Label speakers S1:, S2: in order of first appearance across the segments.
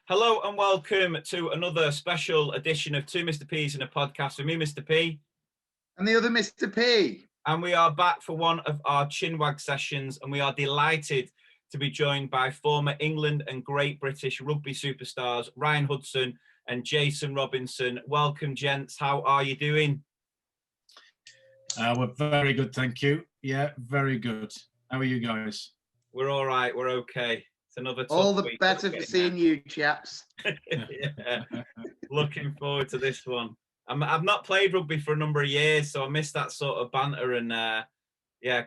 S1: Hello and welcome to another special edition of Two Mr. P's in a Podcast with me, Mr. P.
S2: And the other Mr. P.
S1: And we are back for one of our Chinwag sessions, and we are delighted to be joined by former England and Great British rugby superstars Ryan Hudson and Jason Robinson. Welcome, gents. How are you doing?
S3: We're very good, thank you. Yeah, very good. How are you guys?
S1: We're all right. We're okay. It's another tough
S2: all the
S1: week
S2: better for seeing you, chaps.
S1: Yeah. Looking forward to this one. I've not played rugby for a number of years, so I miss that sort of banter and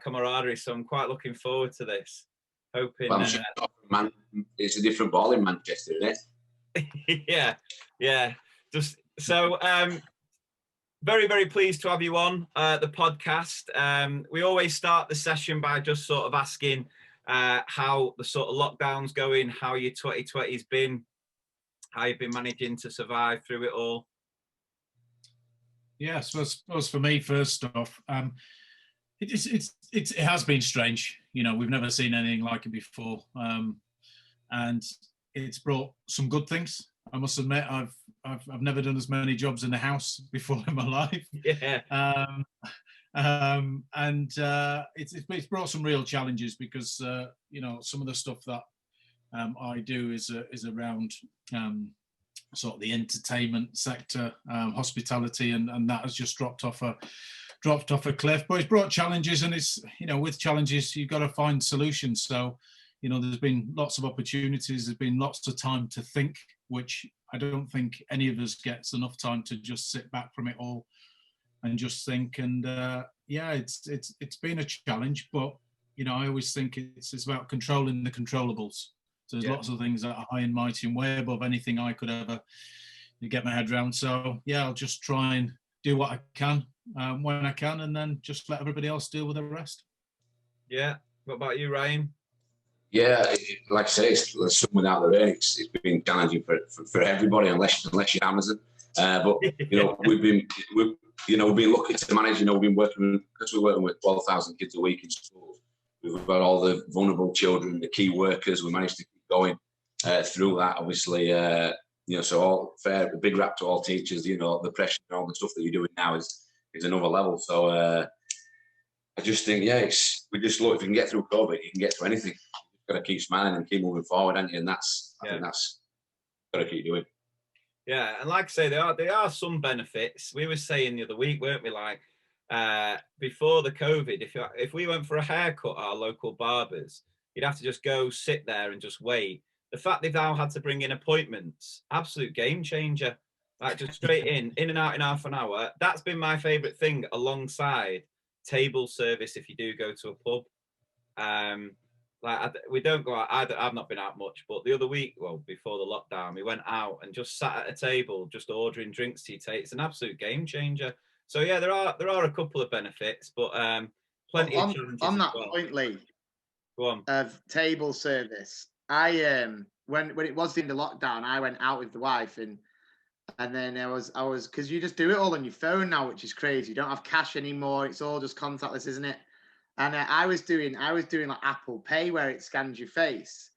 S1: camaraderie. So I'm quite looking forward to this. Hoping.
S4: Well, man, it's a different ball in Manchester, isn't
S1: it? yeah. Just so. Very, very pleased to have you on the podcast. We always start the session by just sort of asking how the sort of lockdown's going, how your 2020's been, how you've been managing to survive through it all.
S3: Yeah, I suppose for me, first off, it has been strange. You know, we've never seen anything like it before, and it's brought some good things. I must admit, I've never done as many jobs in the house before in my life.
S1: Yeah.
S3: It's brought some real challenges because some of the stuff that I do is around sort of the entertainment sector, hospitality, and that has just dropped off a cliff. But it's brought challenges, and it's with challenges you've got to find solutions. So there's been lots of opportunities. There's been lots of time to think, which I don't think any of us gets enough time to just sit back from it all and just think. And it's been a challenge, but I always think it's about controlling the controllables. So there's lots of things that are high and mighty and way above anything I could ever get my head around. So I'll just try and do what I can when I can, and then just let everybody else deal with the rest.
S1: Yeah. What about you, Ryan?
S4: Yeah, like I say, it's something without the rain. It's been challenging for everybody, unless you're Amazon. But we've been lucky to manage. We've been working because we're working with 12,000 kids a week in schools. We've got all the vulnerable children, the key workers. We managed to keep going through that. Obviously, so a big rap to all teachers. The pressure and all the stuff that you're doing now is another level. So I just think, we just look, if you can get through COVID, you can get to anything. Got to keep smiling and keep moving forward, haven't you? And I think that's got to keep doing.
S1: Yeah, and like I say, there are some benefits. We were saying the other week, weren't we? Like before the COVID, if we went for a haircut at our local barbers, you'd have to just go sit there and just wait. The fact they've now had to bring in appointments, absolute game changer. Like just straight in and out in half an hour. That's been my favourite thing, alongside table service. If you do go to a pub. We don't go out. I've not been out much, but the other week, before the lockdown, we went out and just sat at a table, just ordering drinks to take. It's an absolute game changer. So there are a couple of benefits, but plenty of challenges.
S2: On that point, Lee,
S1: go on.
S2: Of table service, I when it was in the lockdown, I went out with the wife and then I was because you just do it all on your phone now, which is crazy. You don't have cash anymore. It's all just contactless, isn't it? And I was doing like Apple Pay, where it scans your face,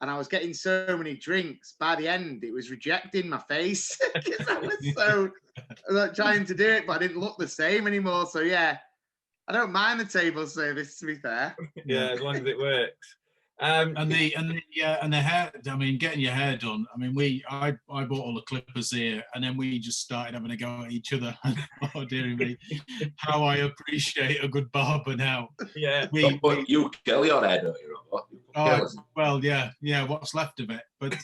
S2: and I was getting so many drinks. By the end, it was rejecting my face because I was trying to do it, but I didn't look the same anymore. So I don't mind the table service, to be fair.
S1: Yeah, as long as it works.
S3: And the hair. I mean, getting your hair done. I mean, I bought all the clippers here, and then we just started having a go at each other. Oh dear me, how I appreciate a good barber now.
S4: Yeah, you kill your hair, don't you, Robert?
S3: Well, yeah. What's left of it, but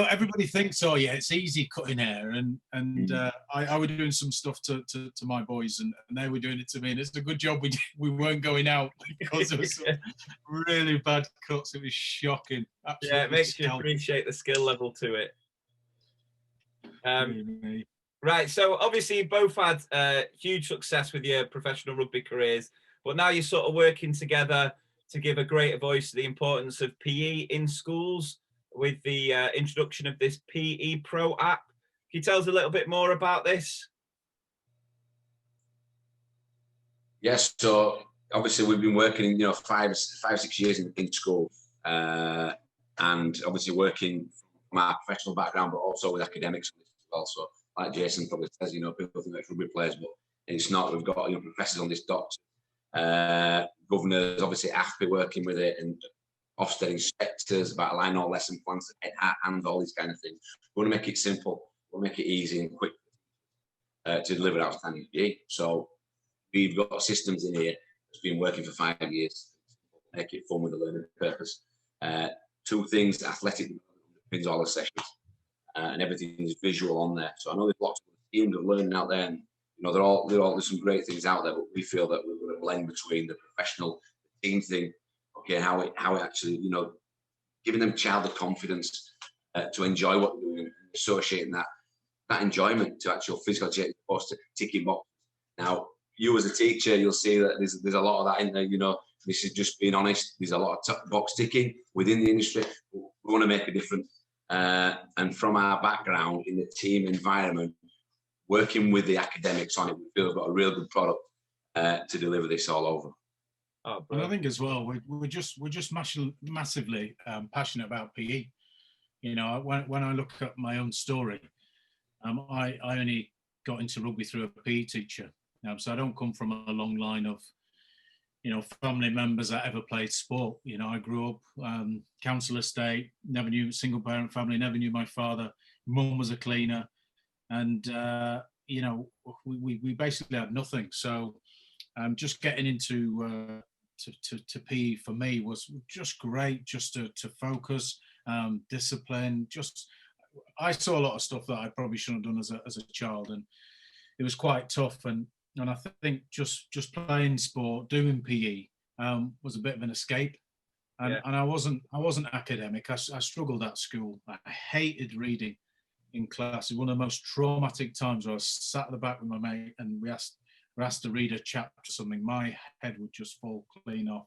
S3: everybody thinks, it's easy cutting hair, and I was doing some stuff to my boys, and they were doing it to me, and it's a good job we weren't going out because it was really bad cuts. It was shocking. Absolutely.
S1: Yeah, it makes you appreciate the skill level to it. Right, so obviously you both had huge success with your professional rugby careers, but now you're sort of working together to give a greater voice to the importance of PE in schools with the introduction of this PE Pro app. Can you tell us a little bit more about this?
S4: Yes, so obviously we've been working, 5-6 years in school, and obviously working from our professional background, but also with academics as well. So, like Jason probably says, you know, people think it's rugby players, but it's not. We've got, you know, professors on this, doctors, governors, obviously AFPI working with it, and Ofsted inspectors about aligning all lesson plans and all these kind of things. We want to make it simple. We want to make it easy and quick to deliver outstanding PE. So we've got systems in here that's been working for 5 years. Make it fun with a learning purpose. 2 things: athletic pins all the sessions, and everything is visual on there. So I know there's lots of themes of learning out there, and you know there's some great things out there. But we feel that we're going to blend between the professional, the team thing. Okay, how it actually, you know, giving them child the confidence to enjoy what they're doing, and associating that enjoyment to actual physical activity opposed to ticking box. Now, you as a teacher, you'll see that there's a lot of that in there. You know, this is just being honest. There's a lot of box ticking within the industry. We want to make a difference, and from our background in the team environment, working with the academics on it, we feel we've got a real good product to deliver this all over.
S3: Oh, and I think as well, we're just massively passionate about PE. You know, when I look at my own story, I only got into rugby through a PE teacher. So I don't come from a long line of, you know, family members that ever played sport. You know, I grew up council estate, never knew single parent family, never knew my father. Mum was a cleaner, and you know, we basically had nothing. So just getting into to PE for me was just great, just to focus, discipline. Just I saw a lot of stuff that I probably shouldn't have done as a child, and it was quite tough. And I think just playing sport, doing PE, was a bit of an escape. And, and I wasn't academic. I struggled at school. I hated reading in class. It was one of the most traumatic times where I was sat at the back with my mate and we were asked to read a chapter or something. My head would just fall clean off.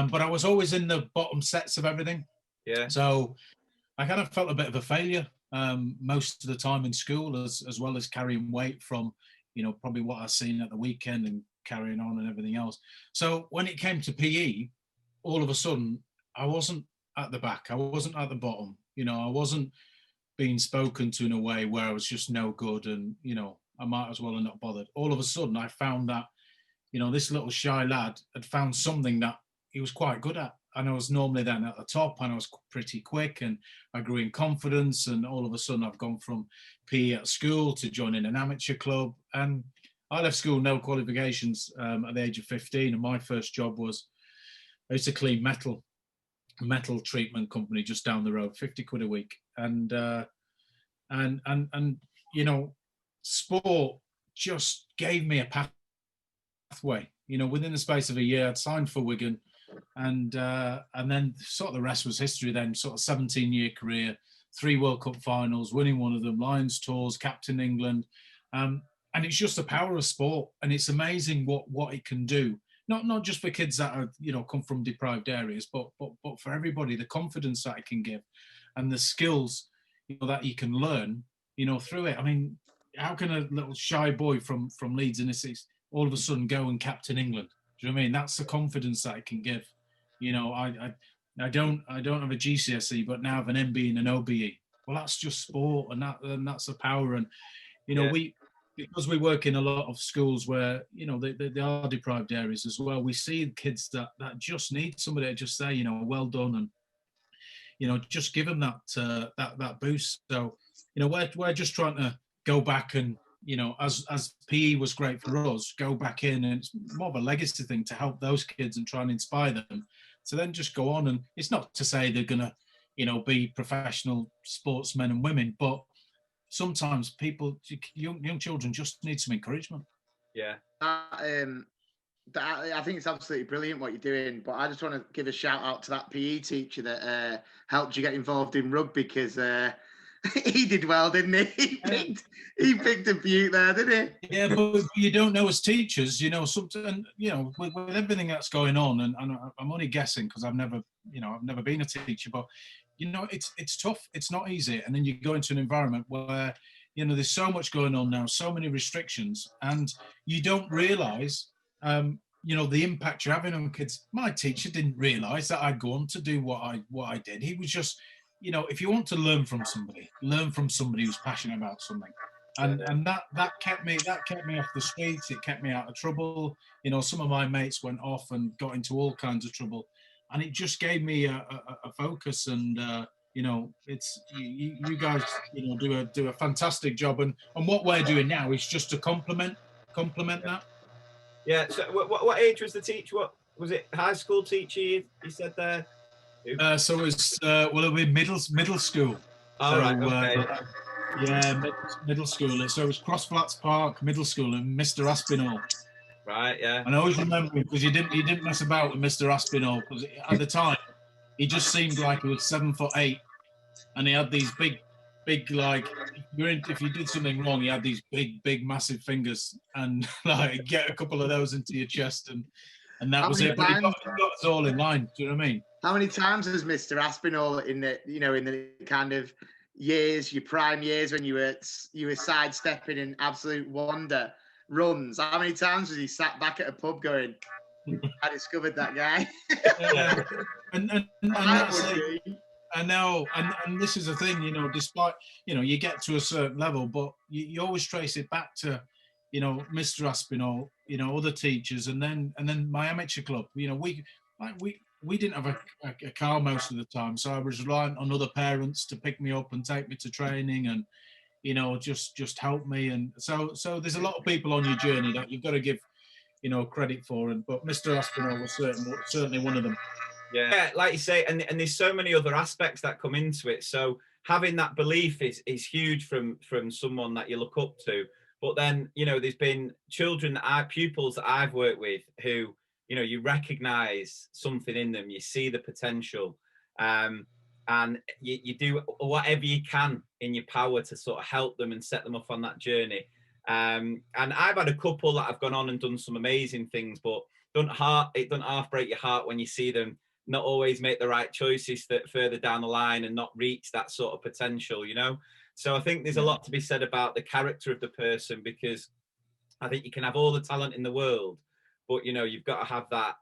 S3: But I was always in the bottom sets of everything.
S1: Yeah.
S3: So I kind of felt a bit of a failure most of the time in school, as well as carrying weight from, you know, probably what I've seen at the weekend and carrying on and everything else. So when it came to PE, all of a sudden, I wasn't at the back. I wasn't at the bottom. You know, I wasn't being spoken to in a way where I was just no good and, you know, I might as well have not bothered. All of a sudden, I found that, you know, this little shy lad had found something that he was quite good at. And I was normally then at the top and I was pretty quick and I grew in confidence. And all of a sudden, I've gone from PE at school to joining an amateur club. And I left school, no qualifications at the age of 15. And my first job was, I used to clean metal treatment company just down the road, 50 quid a week. And you know, sport just gave me a pathway. You know, within the space of a year, I'd signed for Wigan, and then sort of the rest was history. Then sort of 17-year career, 3 World Cup finals, winning one of them, Lions tours, captain England, and it's just the power of sport, and it's amazing what it can do. Not just for kids that are, you know, come from deprived areas, but for everybody, the confidence that it can give, and the skills, you know, that you can learn, you know, through it. I mean, how can a little shy boy from Leeds in the all of a sudden go and captain England? Do you know what I mean? That's the confidence that it can give. You know, I don't have a GCSE, but now have an MB and an OBE. Well, that's just sport, and that's the power. And you know, because we work in a lot of schools where, you know, they are deprived areas as well. We see kids that just need somebody to just say, you know, well done, and you know, just give them that boost. So, you know, we're just trying to go back and, you know, as PE was great for us, go back in, and it's more of a legacy thing to help those kids and try and inspire them to then just go on. And it's not to say they're gonna, you know, be professional sportsmen and women, but sometimes people, young children, just need some encouragement.
S1: Yeah.
S2: I think it's absolutely brilliant what you're doing, but I just want to give a shout out to that PE teacher that helped you get involved in rugby, because he did well, didn't he? He picked a beaut there, didn't he?
S3: Yeah, but you don't know as teachers, you know, sometimes, you know, with everything that's going on, and I'm only guessing because I've never been a teacher, but you know, it's tough. It's not easy. And then you go into an environment where, you know, there's so much going on now, so many restrictions, and you don't realise, you know, the impact you're having on kids. My teacher didn't realise that I'd go on to do what I did. He was just, you know, if you want to learn from somebody who's passionate about something. And that kept me off the streets. It kept me out of trouble. You know, some of my mates went off and got into all kinds of trouble, and it just gave me a focus. And you know, it's you guys, you know, do a fantastic job. And what we're doing now is just to complement that.
S1: Yeah. So what age was the teacher? What was it? High school teacher? You said there.
S3: So it's well, it'll be middle school.
S1: All right. Okay.
S3: Yeah, middle school. So it was Cross Flats Park Middle School and Mr. Aspinall.
S1: Right. Yeah.
S3: And I always remember him because he didn't mess about with Mr. Aspinall, because at the time he just seemed like he was 7'8", and he had these big like, if you did something wrong, he had these big massive fingers, and like get a couple of those into your chest, and that was it. But he got us all in line. Do you know what I mean?
S2: How many times has Mr. Aspinall in the kind of years, your prime years when you were sidestepping in absolute wonder runs? How many times has he sat back at a pub going, "I discovered that guy"?
S3: and that's it. I know, and this is the thing, you know, despite, you know, you get to a certain level, but you always trace it back to, you know, Mr. Aspinall, you know, other teachers, and then my amateur club. You know, we didn't have a car most of the time, so I was relying on other parents to pick me up and take me to training, and, you know, just help me. And so there's a lot of people on your journey that you've got to give, you know, credit for, but Mr. Aspinall was certainly one of them.
S1: Yeah, like you say, and there's so many other aspects that come into it. So having that belief is huge from someone that you look up to. But then, you know, there's been pupils that I've worked with who, you know, you recognize something in them, you see the potential, and you do whatever you can in your power to sort of help them and set them off on that journey. And I've had a couple that have gone on and done some amazing things, but it doesn't half break your heart when you see them not always make the right choices that further down the line and not reach that sort of potential, you know? So I think there's a lot to be said about the character of the person, because I think you can have all the talent in the world, but, you know, you've got to have that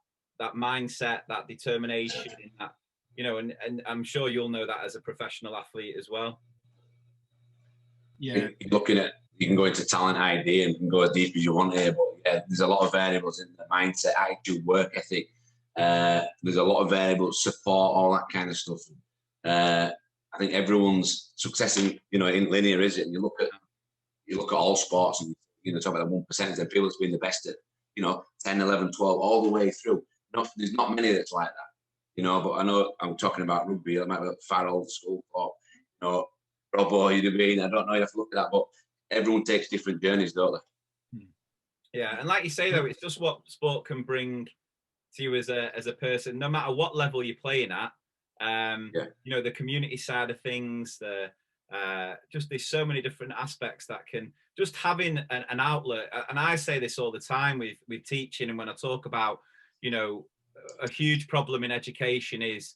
S1: mindset, that determination, that, you know, and I'm sure you'll know that as a professional athlete as well.
S3: Yeah.
S4: You can go into talent ID and you can go as deep as you want here, but yeah, there's a lot of variables in the mindset, attitude, work ethic. There's a lot of variables, support, all that kind of stuff. I think everyone's success in linear, is it? And you look at all sports, and, you know, talk about the 1% of people that's been the best at, you know, 10, 11, 12, all the way through. There's not many that's like that, you know. But I know I'm talking about rugby. I might be far old school, or, you know, Robo, I don't know. You have to look at that, but everyone takes different journeys, don't they?
S1: Yeah, and like you say though, it's just what sport can bring to you as a person, no matter what level you're playing at. You know, the community side of things, just there's so many different aspects that can just having an outlet. And I say this all the time with teaching, and when I talk about, you know, a huge problem in education is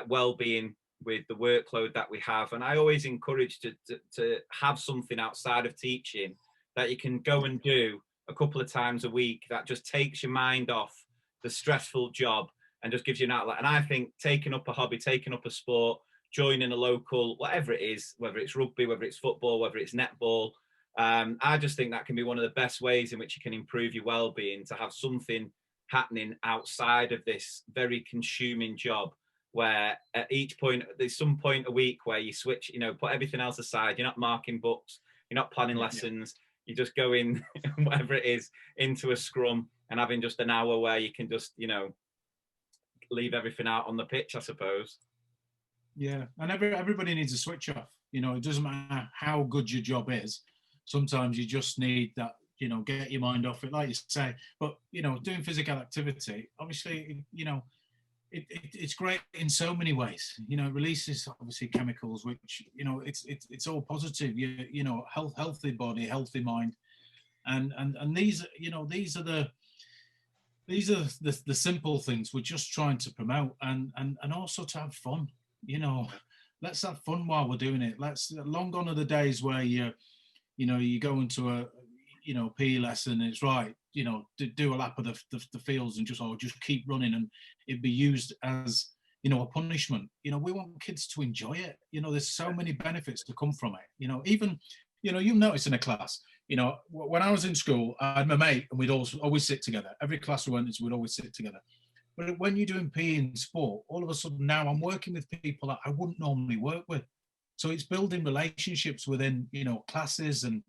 S1: well-being with the workload that we have. And I always encourage to have something outside of teaching that you can go and do a couple of times a week that just takes your mind off the stressful job and just gives you an outlet. And I think taking up a hobby, taking up a sport, joining a local, whatever it is, whether it's rugby, whether it's football, whether it's netball, I just think that can be one of the best ways in which you can improve your well-being, to have something happening outside of this very consuming job, where at each point, there's some point a week where you switch, you know, put everything else aside. You're not marking books, you're not planning lessons, you just go in, whatever it is, into a scrum and having just an hour where you can just, you know, leave everything out on the pitch, I suppose.
S3: Yeah, and everybody needs a switch off. You know, it doesn't matter how good your job is. Sometimes you just need that, you know, get your mind off it, like you say. But, you know, doing physical activity, obviously, you know, it's great in so many ways. You know, it releases obviously chemicals, which, you know, it's all positive. You know, healthy body, healthy mind, and these, you know, these are the simple things we're just trying to promote, and also to have fun. You know, let's have fun while we're doing it. Long gone are the days where you go into a, you know, PE lesson, it's right, you know, do a lap of the fields and just keep running, and it'd be used as, a punishment. We want kids to enjoy it. There's so many benefits to come from it. Even, you'll notice in a class, when I was in school, I had my mate and we'd always sit together. Every class we went into, we'd always sit together. But when you're doing PE and sport, all of a sudden now I'm working with people that I wouldn't normally work with. So it's building relationships within, classes, and,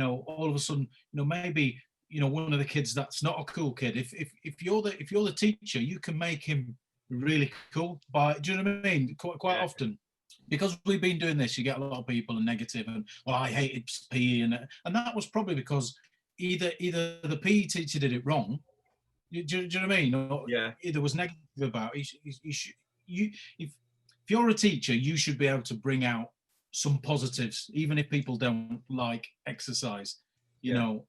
S3: all of a sudden, maybe, one of the kids that's not a cool kid. If you're the teacher, you can make him really cool. Do you know what I mean? Quite often, because we've been doing this, you get a lot of people and negative, and I hated PE, and that was probably because either the PE teacher did it wrong. Do you know what I mean? Or either was negative about it. If you're a teacher, you should be able to bring out some positives, even if people don't like exercise. And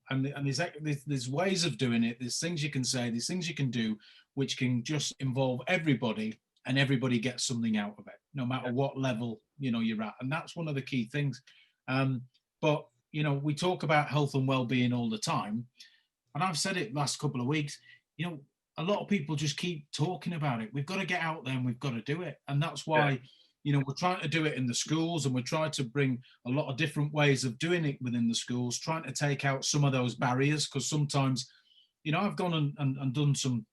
S3: there's ways of doing it. There's things you can say, there's things you can do, which can just involve everybody, and everybody gets something out of it, no matter what level you're at. And that's one of the key things. But we talk about health and well-being all the time, and I've said it last couple of weeks. A lot of people just keep talking about it. We've got to get out there and we've got to do it. And that's why, we're trying to do it in the schools, and we're trying to bring a lot of different ways of doing it within the schools, trying to take out some of those barriers. Because sometimes, I've gone and done some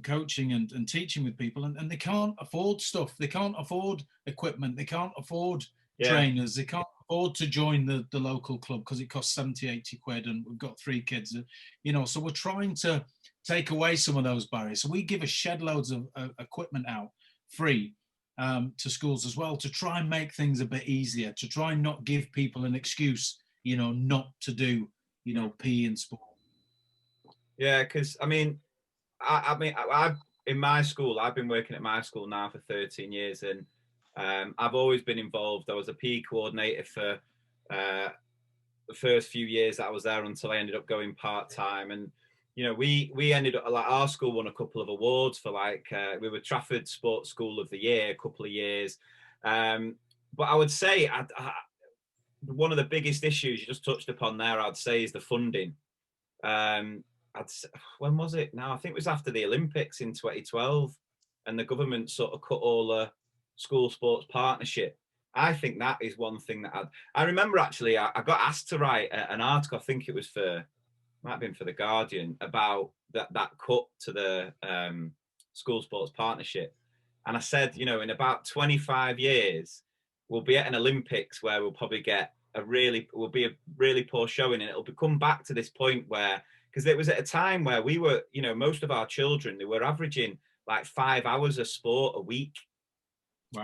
S3: coaching and teaching with people, and they can't afford stuff. They can't afford equipment. They can't afford trainers. They can't afford to join the local club because it costs 70, 80 quid, and we've got 3 kids, so we're trying to take away some of those barriers. So we give a shed loads of equipment out free to schools as well, to try and make things a bit easier, to try and not give people an excuse, not to do, PE and sport. Yeah,
S1: because I've in my school, I've been working at my school now for 13 years, and I've always been involved. I was a PE coordinator for the first few years that I was there, until I ended up going part-time. And we ended up, like, our school won a couple of awards for, we were Trafford Sports School of the Year a couple of years. But I would say one of the biggest issues you just touched upon there, I'd say, is the funding. When was it now? I think it was after the Olympics in 2012, and the government sort of cut all the school sports partnership. I think that is one thing that I remember, actually, I got asked to write an article, I think it was might have been for The Guardian, about that cut to the school sports partnership. And I said, in about 25 years, we'll be at an Olympics where we'll probably get a really poor showing, and it'll come back to this point where, because it was at a time where we were, most of our children, they were averaging like 5 hours of sport a week,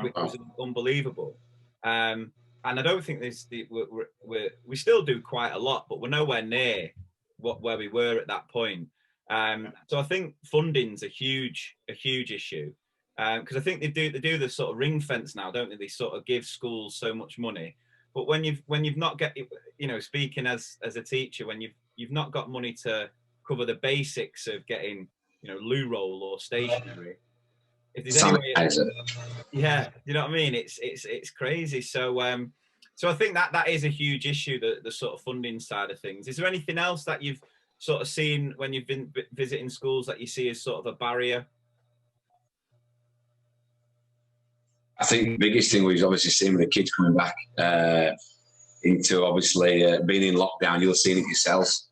S1: which was unbelievable. And I don't think we still do quite a lot, but we're nowhere near where we were at that point. So I think funding's a huge issue, because I think they do the sort of ring fence now, don't they? They sort of give schools so much money, but when you've not get, speaking as a teacher, when you've not got money to cover the basics of getting, loo roll or stationery. If there's any way, you know what I mean? It's crazy. So I think that is a huge issue, the sort of funding side of things. Is there anything else that you've sort of seen when you've been visiting schools that you see as sort of a barrier?
S4: I think the biggest thing was obviously seeing the kids coming back into obviously being in lockdown. You'll have seen it yourselves.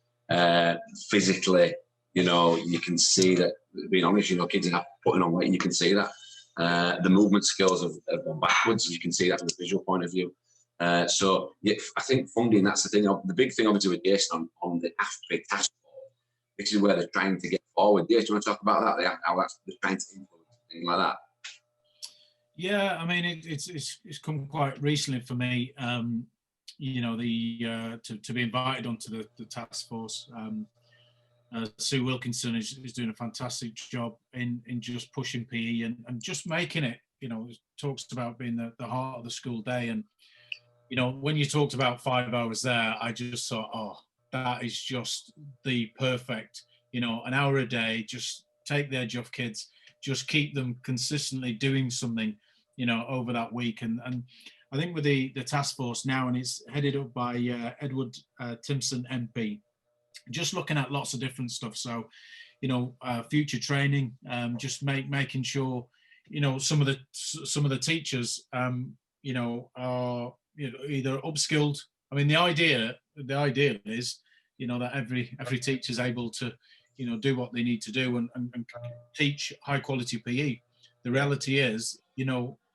S4: Physically, you can see that, being honest, kids are not putting on weight, and you can see that. The movement skills have gone backwards. You can see that from a visual point of view. So I think funding, that's the thing. The big thing obviously with Jason on the AFP task force, this is where they're trying to get forward. Jason, do you want to talk about that? How they're trying to influence things like that?
S3: Yeah, I mean, it's come quite recently for me, to be invited onto the task force. Sue Wilkinson is doing a fantastic job in just pushing PE and just making it, talks about being the heart of the school day. And, when you talked about 5 hours there, I just thought, oh, that is just the perfect, an hour a day, just take the edge off kids, just keep them consistently doing something, over that week. And I think with the task force now, and it's headed up by Edward Timpson MP, just looking at lots of different stuff. So, future training, just making sure, some of the teachers, are, either upskilled. I mean, the ideal is, that every teacher is able to, do what they need to do and teach high quality PE. The reality is,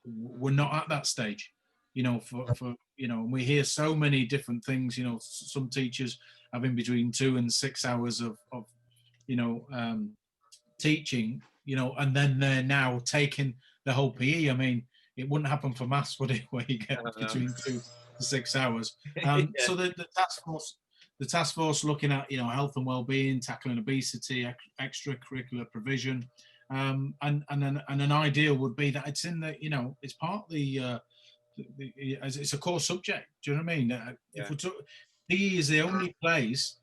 S3: we're not at that stage. We hear so many different things. Some teachers having between 2 and 6 hours of teaching, and then they're now taking the whole PE. I mean, it wouldn't happen for maths, would it? Where you get between 2 to 6 hours.
S1: Yeah.
S3: So the task force looking at health and well-being, tackling obesity, extracurricular provision, and an ideal would be that it's in the it's part of the it's a core subject. Do you know what I mean? If we took PE is the only place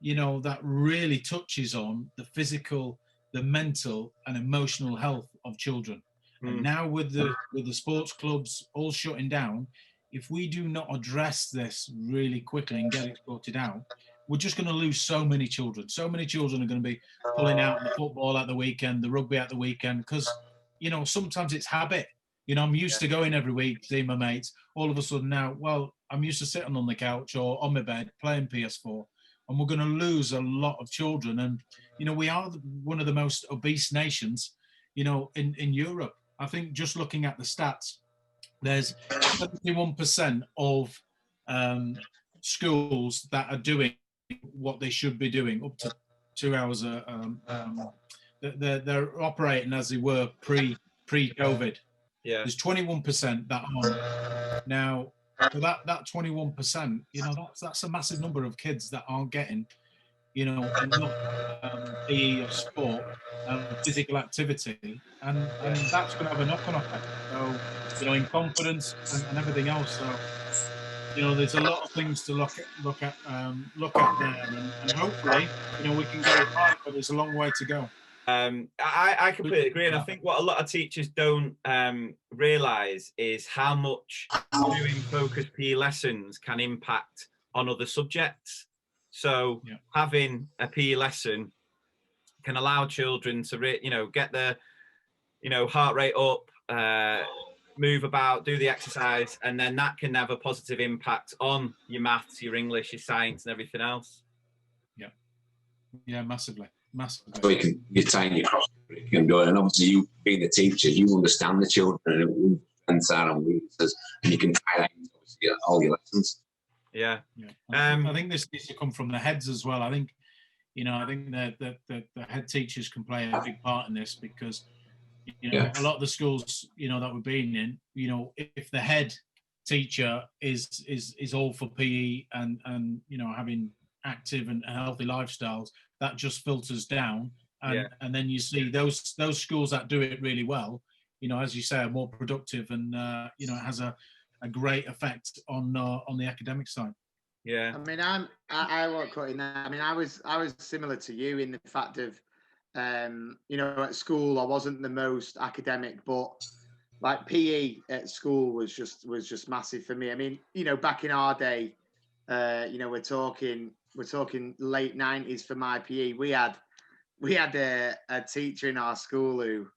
S3: that really touches on the physical, the mental, and emotional health of children. And now with the sports clubs all shutting down, if we do not address this really quickly and get it sorted out, we're just going to lose so many children. So many children are going to be pulling out the football at the weekend, the rugby at the weekend, because, sometimes it's habit. I'm used to going every week, seeing my mates. All of a sudden now, well, I'm used to sitting on the couch or on my bed playing PS4, and we're going to lose a lot of children. And, we are one of the most obese nations, in Europe. I think just looking at the stats, there's 71% of schools that are doing what they should be doing, up to 2 hours. They're operating as they were pre-COVID.
S1: Yeah.
S3: There's 21% that aren't. Now, for that 21%, that's a massive number of kids that aren't getting, enough PE or sport, physical activity, and that's going to have a knock-on effect. So, in confidence and everything else. So, there's a lot of things to look at there, and hopefully, we can get it right, but there's a long way to go.
S1: I completely agree, and I think what a lot of teachers don't realise is how much doing focused PE lessons can impact on other subjects. So having a PE lesson can allow children to get their heart rate up, move about, do the exercise, and then that can have a positive impact on your maths, your English, your science, and everything else.
S3: Massively.
S4: So you're tying your cross curriculum going, and obviously you being the teacher, you understand the children and and weaknesses, and you can tie that into all your lessons.
S3: Yeah. I think this needs to come from the heads as well. I think that the head teachers can play a big part in this, because a lot of the schools that we've been in, if the head teacher is all for PE and having active and healthy lifestyles, that just filters down, and then you see those schools that do it really well, as you say, are more productive, and it has a great effect on the academic side.
S1: Yeah.
S2: I mean, I won't cut in there. I mean, I was similar to you in the fact of, at school I wasn't the most academic, but like PE at school was just massive for me. I mean, back in our day, we're talking late 90s for my PE. We had a teacher in our school who,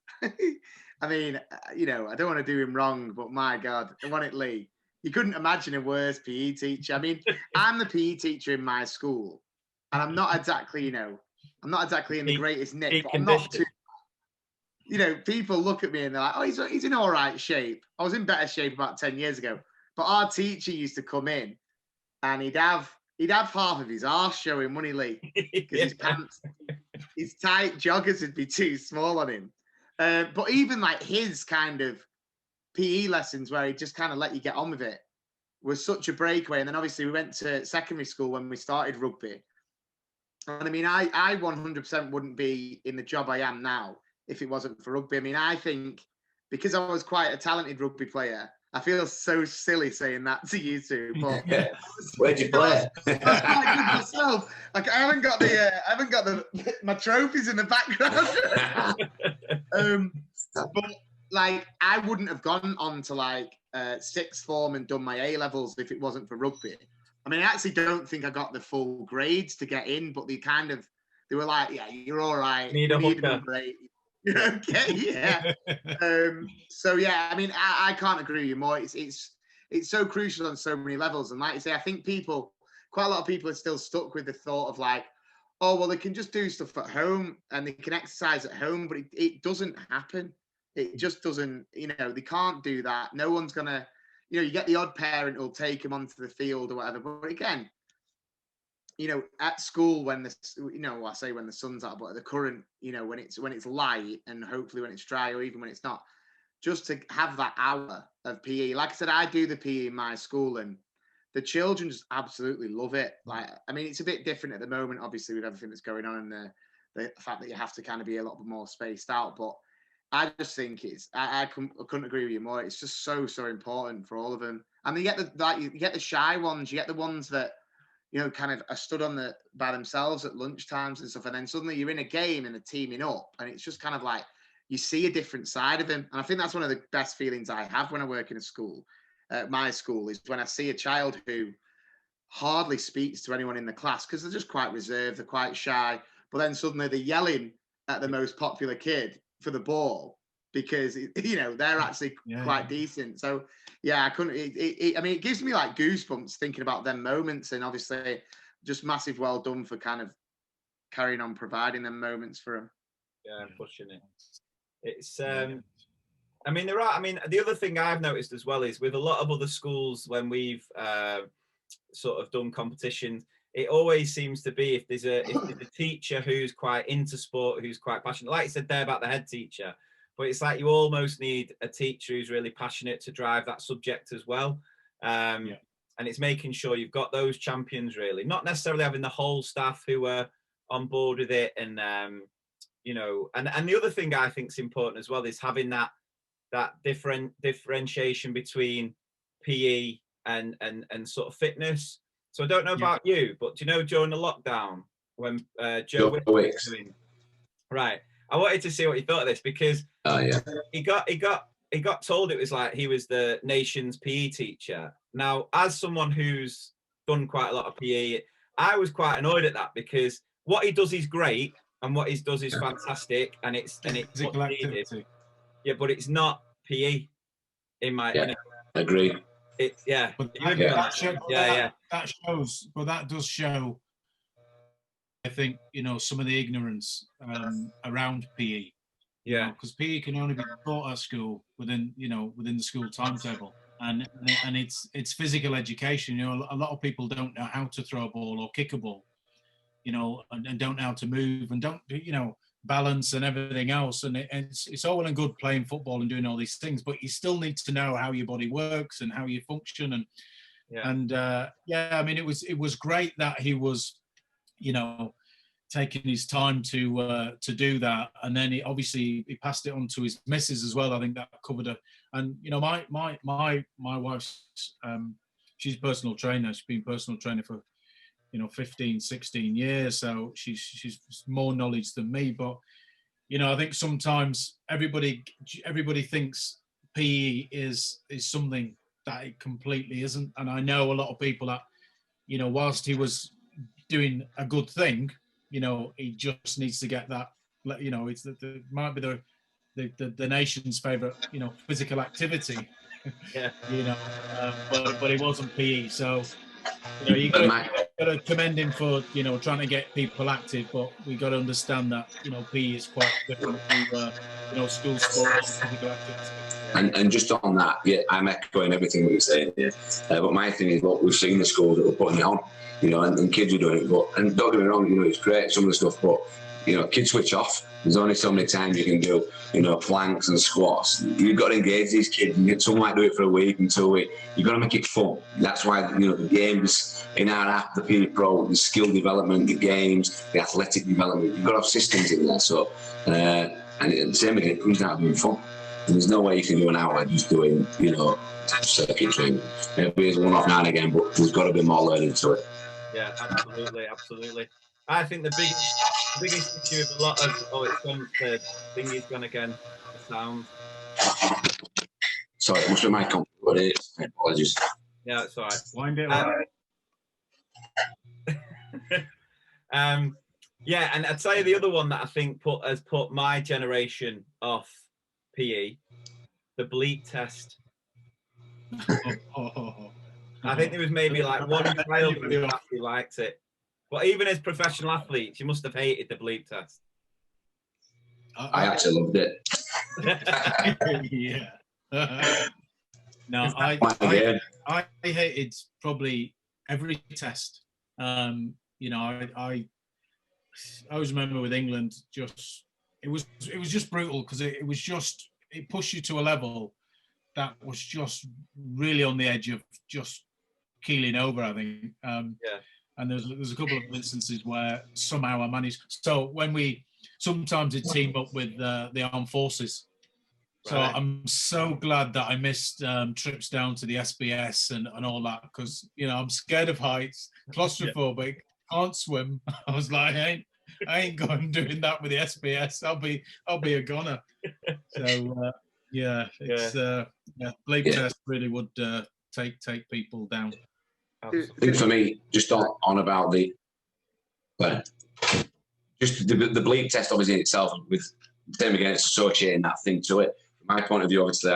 S2: I mean, I don't want to do him wrong, but my God, ironically, you couldn't imagine a worse PE teacher. I mean, I'm the PE teacher in my school, and I'm not exactly, I'm not exactly in the greatest nick, but I'm not too. People look at me and they're like, "Oh, he's in all right shape." I was in better shape about 10 years ago, but our teacher used to come in, and he'd have half of his arse showing, wouldn't he, Lee? Because his pants, his tight joggers would be too small on him. But even like his kind of PE lessons where he just kind of let you get on with it was such a breakaway. And then obviously we went to secondary school when we started rugby. And I mean, I 100% wouldn't be in the job I am now if it wasn't for rugby. I mean, I think because I was quite a talented rugby player, I feel so silly saying that to you two, but
S4: where'd you play?
S2: I was quite good myself. Like I haven't got my trophies in the background. But like I wouldn't have gone on to like sixth form and done my A levels if it wasn't for rugby. I mean, I actually don't think I got the full grades to get in, but They were like, yeah, you're all right.
S1: Need a hooker.
S2: Number 8. Okay, yeah. So yeah, I mean, I can't agree with you more. It's so crucial on so many levels. And like you say, I think quite a lot of people are still stuck with the thought of like, oh, well, they can just do stuff at home and they can exercise at home, but it doesn't happen. It just doesn't, they can't do that. No one's going to, you get the odd parent who'll take them onto the field or whatever. But again, at school when I say when the sun's out, but at the current, when it's light and hopefully when it's dry or even when it's not, just to have that hour of PE. Like I said, I do the PE in my school and the children just absolutely love it. Like, I mean, it's a bit different at the moment, obviously, with everything that's going on and the fact that you have to kind of be a lot more spaced out. But I just think I couldn't agree with you more. It's just so important for all of them. And you get the shy ones, you get the ones that, kind of are stood by themselves at lunchtimes and stuff. And then suddenly you're in a game and they're teaming up. And it's just kind of like, you see a different side of him. And I think that's one of the best feelings I have when I work in a school. My school is when I see a child who hardly speaks to anyone in the class because they're just quite reserved, they're quite shy, but then suddenly they're yelling at the most popular kid for the ball because they're actually quite decent. So yeah, I couldn't. I mean, it gives me like goosebumps thinking about them moments, and obviously, just massive well done for kind of carrying on providing them moments for them.
S1: Yeah, pushing it. It's I mean, the other thing I've noticed as well is with a lot of other schools, when we've sort of done competitions, it always seems to be if there's a teacher who's quite into sport, who's quite passionate, like you said there about the head teacher, but it's like you almost need a teacher who's really passionate to drive that subject as well. And it's making sure you've got those champions, really, not necessarily having the whole staff who are on board with it. And, and the other thing I think is important as well is having that differentiation between PE and sort of fitness. So I don't know about you, but do you know during the lockdown when Joe was doing, right? I wanted to see what you thought of this because he got told it was like he was the nation's PE teacher. Now, as someone who's done quite a lot of PE, I was quite annoyed at that because what he does is great and what he does is fantastic, and it's
S3: physical activity.
S1: Yeah, but it's not PE in my.
S4: Agree.
S3: That shows, but that does show. I think some of the ignorance around PE.
S1: Yeah,
S3: because PE can only be taught at school within the school timetable, and it's physical education. A lot of people don't know how to throw a ball or kick a ball, and don't know how to move and don't balance and everything else. And it's all well and good playing football and doing all these things, but you still need to know how your body works and how you function. And I mean, it was great that he was, taking his time to do that. And then he passed it on to his missus as well. I think that covered her. And my wife's she's a personal trainer. She's been a personal trainer for 15, 16 years. So she's more knowledge than me. But I think sometimes everybody thinks PE is something that it completely isn't. And I know a lot of people that, whilst he was doing a good thing, he just needs to get that. It's might be the nation's favorite, physical activity.
S1: Yeah.
S3: But it wasn't PE. So you got to commend him for trying to get people active. But we got to understand that PE is quite different to school sports and physical activity.
S4: And just on that, I'm echoing everything that you're saying here. But my thing is, look, we've seen the schools that were putting it on, and kids are doing it. And don't get me wrong, it's great, some of the stuff, but, kids switch off. There's only so many times you can do, planks and squats. You've got to engage these kids. Some might do it for a week and 2 weeks. You've got to make it fun. That's why, the games in our app, the PE Pro, the skill development, the games, the athletic development, you've got to have systems in there. So, and the same again, it comes down to being fun. There's no way you can do an hour just doing, circuit training. Maybe it's one off now and again, but there's got to be more learning to it.
S1: Yeah, absolutely. I think the biggest issue with a lot of the thing is gone again. The sound.
S4: Sorry, it must be my computer. Apologies.
S1: Yeah, it's all right.
S3: Wind it up.
S1: Yeah, and I'd say the other one that I think has put my generation off PE, the bleep test. I think there was maybe like one child in the class who liked it. But even as professional athletes, you must have hated the bleep test.
S4: I actually loved it.
S3: Yeah. No, I hated probably every test. You know, I always remember with England, just it was just brutal because it pushed you to a level that was just really on the edge of just keeling over, I think.
S1: Yeah.
S3: And there's a couple of instances where somehow I managed. So when we sometimes it team up with the armed forces. So
S1: Right.
S3: I'm so glad that I missed trips down to the SBS and all that, because you know I'm scared of heights, claustrophobic, can't swim. I was like, I ain't going doing that with the SBS. I'll be a goner. So bleep test really would take people down.
S4: I think for me, just on about just the bleep test, obviously in itself, with same again, it's associating that thing to it. From my point of view, obviously,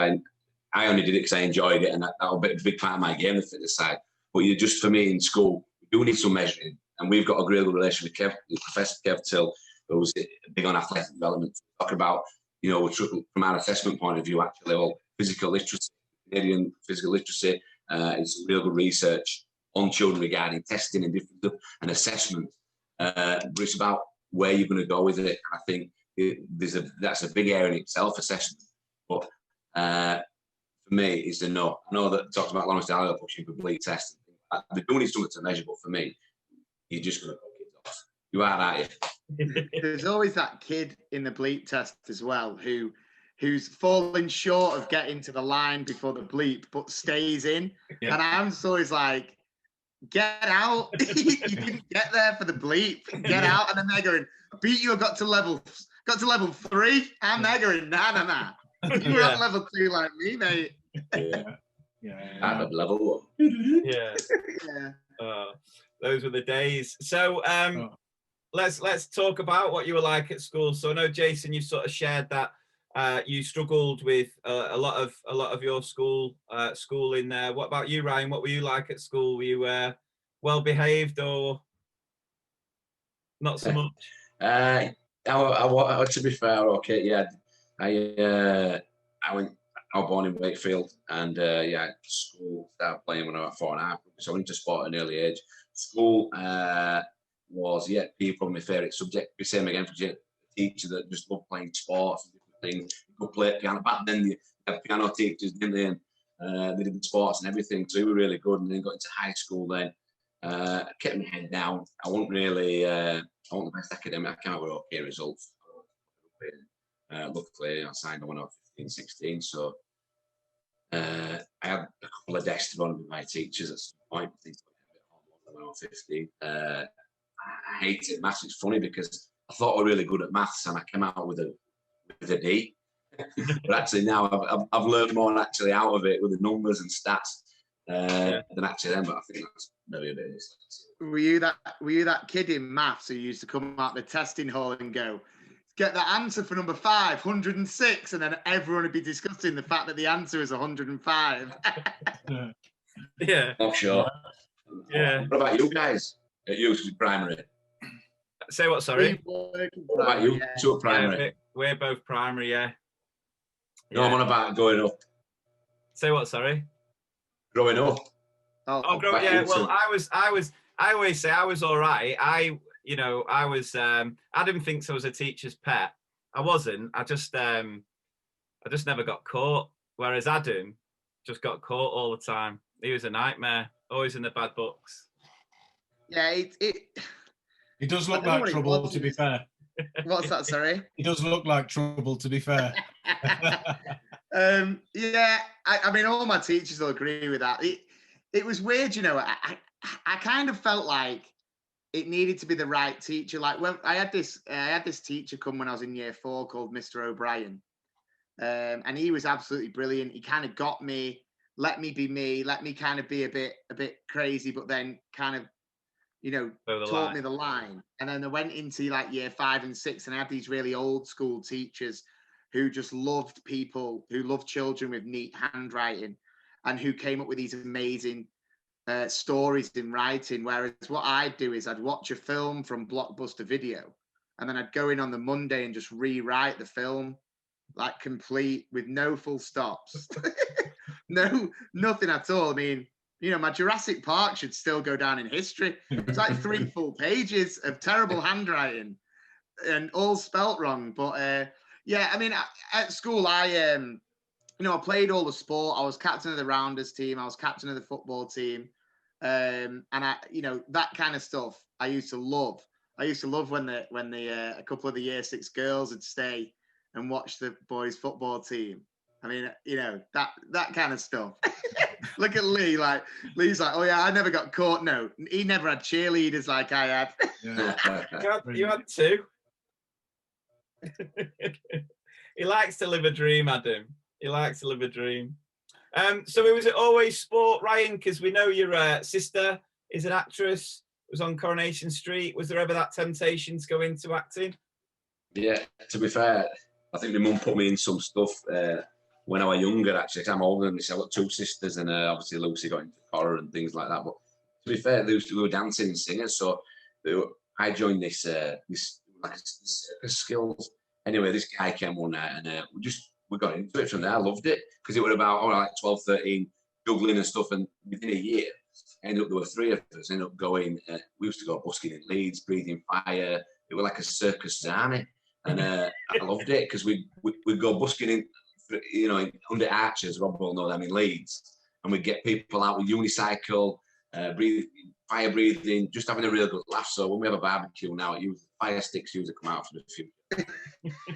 S4: I only did it because I enjoyed it, and that'll be a big part of my game, the fitness side. But you just, for me in school, we do need some measuring, and we've got a really good relationship with Kev, Professor Kev Till, who's big on athletic development. Talk about, you know, from our assessment point of view, actually, well, physical literacy, Canadian physical literacy, is some real good research on children regarding testing and different stuff and assessment. But it's about where you're going to go with it. I think that's a big area in itself, assessment. But for me, it's a no. I know that talks about Lawrence Dallagle pushing for bleep testing. They do need something to measure, but for me, you're just going to put kids off. You are, aren't you?
S2: There's always that kid in the bleep test as well who's falling short of getting to the line before the bleep, but stays in. Yeah. And I'm always like, get out. You didn't get there for the bleep. Get out. And then they're going, beat you, got to level 3. And they're going, nah. You were at level 2 like me, mate.
S4: I'm at level 1.
S1: Those were the days. So let's talk about what you were like at school. So I know, Jason, you sort of shared that you struggled with a lot of your schooling there. What about you, Ryan? What were you like at school? Were you well behaved or not so much?
S4: To be fair, okay, yeah. I was born in Wakefield, and school started playing when I was 4.5. So I went to sport at an early age. School was PE probably my favourite subject. The same again for a teacher that just loved playing sports and different things. You could play piano. Back then, they had piano teachers, didn't they? And they did the sports and everything, so we were really good. And then got into high school. Then I kept my head down. I wasn't really. I wasn't the best academic. I came out with okay results. Luckily, I signed when I was 15, 16. So I had a couple of desks to run with my teachers at some point. When I was 15. I hated maths. It's funny because I thought I was really good at maths, and I came out with a D. But actually now I've learned more actually out of it with the numbers and stats than actually them. But I think that's maybe a bit of this.
S2: Were you that kid in maths who used to come out the testing hall and go, get the answer for number 5, 106, and then everyone would be discussing the fact that the answer is 105?
S1: Yeah.
S4: Not sure.
S1: Yeah.
S4: What about you guys? At you, primary.
S1: Say what? Sorry.
S4: What about you? Two primary.
S1: Yeah, we're both primary. Yeah.
S4: No, I'm on about going up.
S1: Say what? Sorry.
S4: Growing up.
S1: Growing. Yeah. Well, I always say I was all right. I Adam thinks I was a teacher's pet. I wasn't. I just never got caught. Whereas Adam just got caught all the time. He was a nightmare. Always in the bad books.
S2: Yeah,
S3: He does look like trouble, to be fair.
S2: What's that, sorry?
S3: He does look like trouble, to be fair.
S2: I mean, all my teachers will agree with that. It was weird, you know. I kind of felt like it needed to be the right teacher. Like when I had this teacher come when I was in year 4 called Mr. O'Brien, and he was absolutely brilliant. He kind of got me, let me be me, let me kind of be a bit crazy, but then kind of taught me the line. And then I went into like year 5 and 6, and I had these really old school teachers who just loved people, who loved children with neat handwriting, and who came up with these amazing stories in writing. Whereas what I'd do is I'd watch a film from Blockbuster Video, and then I'd go in on the Monday and just rewrite the film, like complete, with no full stops. Nothing at all. I mean, my Jurassic Park should still go down in history. It's like 3 full pages of terrible handwriting and all spelt wrong. But yeah, I mean, at school, I played all the sport. I was captain of the rounders team. I was captain of the football team. And I, that kind of stuff I used to love. I used to love when a couple of the year 6 girls would stay and watch the boys' football team. I mean, that kind of stuff. Look at Lee. Like, Lee's like, oh yeah, I never got caught. No, he never had cheerleaders like I had.
S3: Yeah.
S1: You had 2. He likes to live a dream, Adam. He likes to live a dream. So was it always sport, Ryan? Because we know your sister is an actress, was on Coronation Street. Was there ever that temptation to go into acting?
S4: Yeah, to be fair, I think my mum put me in some stuff when I was younger, actually, 'cause I'm older than myself. I've got 2 sisters, and obviously Lucy got into horror and things like that. But to be fair, we were dancing and singing, so I joined this skills. Anyway, this guy came one night, and we got into it from there. I loved it, because it was about like 12, 13, juggling and stuff, and within a year, ended up, there were 3 of us, ended up going, we used to go busking in Leeds, breathing fire. It was like a circus army, and I loved it, because we'd go busking in, under arches, Rob will know them, in Leeds, and we'd get people out with unicycle, fire breathing, just having a real good laugh. So when we have a barbecue now, fire sticks usually come out for the few.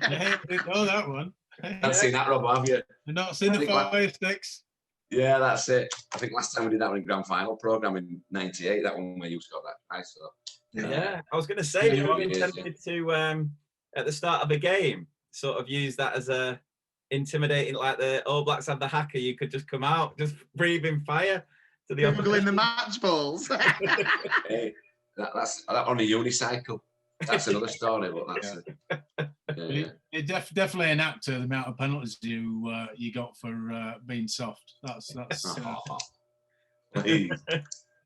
S3: Yeah, I didn't know that one.
S4: Haven't seen that, Rob, have you?
S3: You've not seen the fire sticks?
S4: Yeah, that's it. I think last time we did that in grand final programme in '98, that one where you got that prize. So,
S1: yeah, I was going to say, you been tempted to, at the start of a game, sort of use that as a intimidating, like the All Blacks had the hacker, you could just come out, just breathing fire to the
S2: opposition. The match balls.
S4: Hey, that's on a unicycle. That's another story, but that's
S3: You're definitely an actor. The amount of penalties you got for being soft. That's.
S4: Please.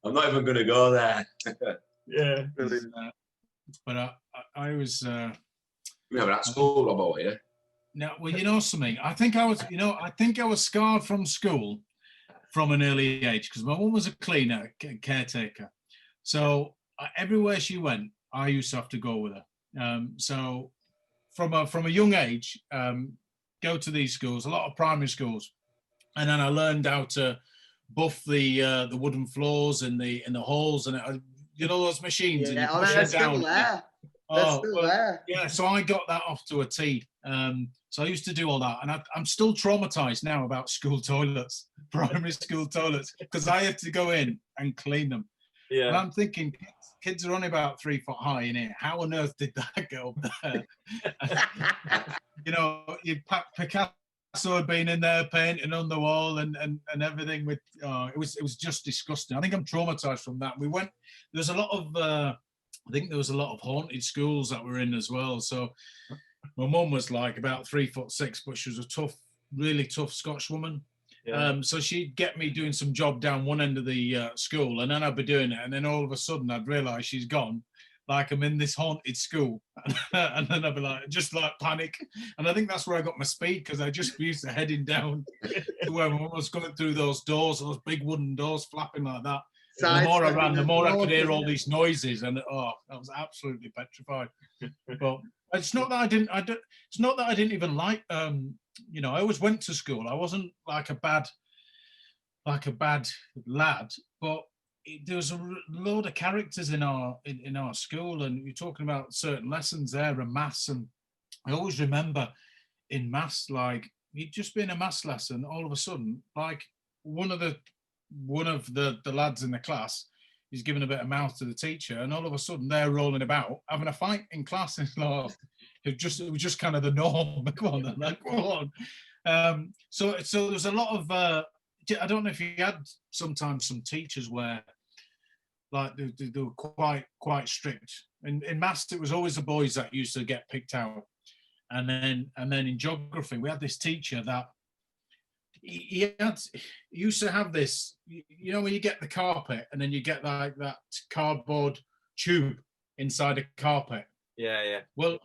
S4: I'm not even going to go there.
S1: Yeah.
S3: But I was.
S4: You remember at school, Rob, yeah?
S3: No, well, you know something. I think I was scarred from school from an early age, because my mum was a cleaner, caretaker. So everywhere she went, I used to have to go with her. So from a young age, go to these schools, a lot of primary schools, and then I learned how to buff the wooden floors in the halls, and those machines.
S2: Yeah,
S3: and you push it down.
S2: There.
S3: Yeah, so I got that off to a T. So I used to do all that, and I'm still traumatized now about school toilets, primary school toilets, because I had to go in and clean them.
S1: Yeah.
S3: And I'm thinking, kids are only about 3 foot high in here. How on earth did that get up there? Picasso had been in there painting on the wall and everything. With it was just disgusting. I think I'm traumatized from that. There's a lot of I think there was a lot of haunted schools that were in as well. So my mum was like about 3'6", but she was a really tough Scotch woman. Yeah. So she'd get me doing some job down one end of the school, and then I'd be doing it, and then all of a sudden I'd realise she's gone, like I'm in this haunted school, and then I'd be like, just like panic. And I think that's where I got my speed, because I just used to heading down to where I was going through those doors, those big wooden doors flapping like that. The more I ran, the more I could hear all these noises, and I was absolutely petrified. But it's not that I didn't. It's not that I didn't even like. I always went to school. I wasn't like a bad lad, but there was a load of characters in our school, and you're talking about certain lessons there and maths. And I always remember in maths, like you'd just be in a maths lesson, all of a sudden, like one of the lads in the class is giving a bit of mouth to the teacher, and all of a sudden they're rolling about having a fight in class. And it was just kind of the norm. Come on, then, like, go on. So there's a lot of I don't know if you had sometimes some teachers where like they were quite strict. In maths, it was always the boys that used to get picked out, and then in geography, we had this teacher that he used to have this. You know, when you get the carpet, and then you get like that cardboard tube inside a carpet.
S1: Yeah.
S3: Well,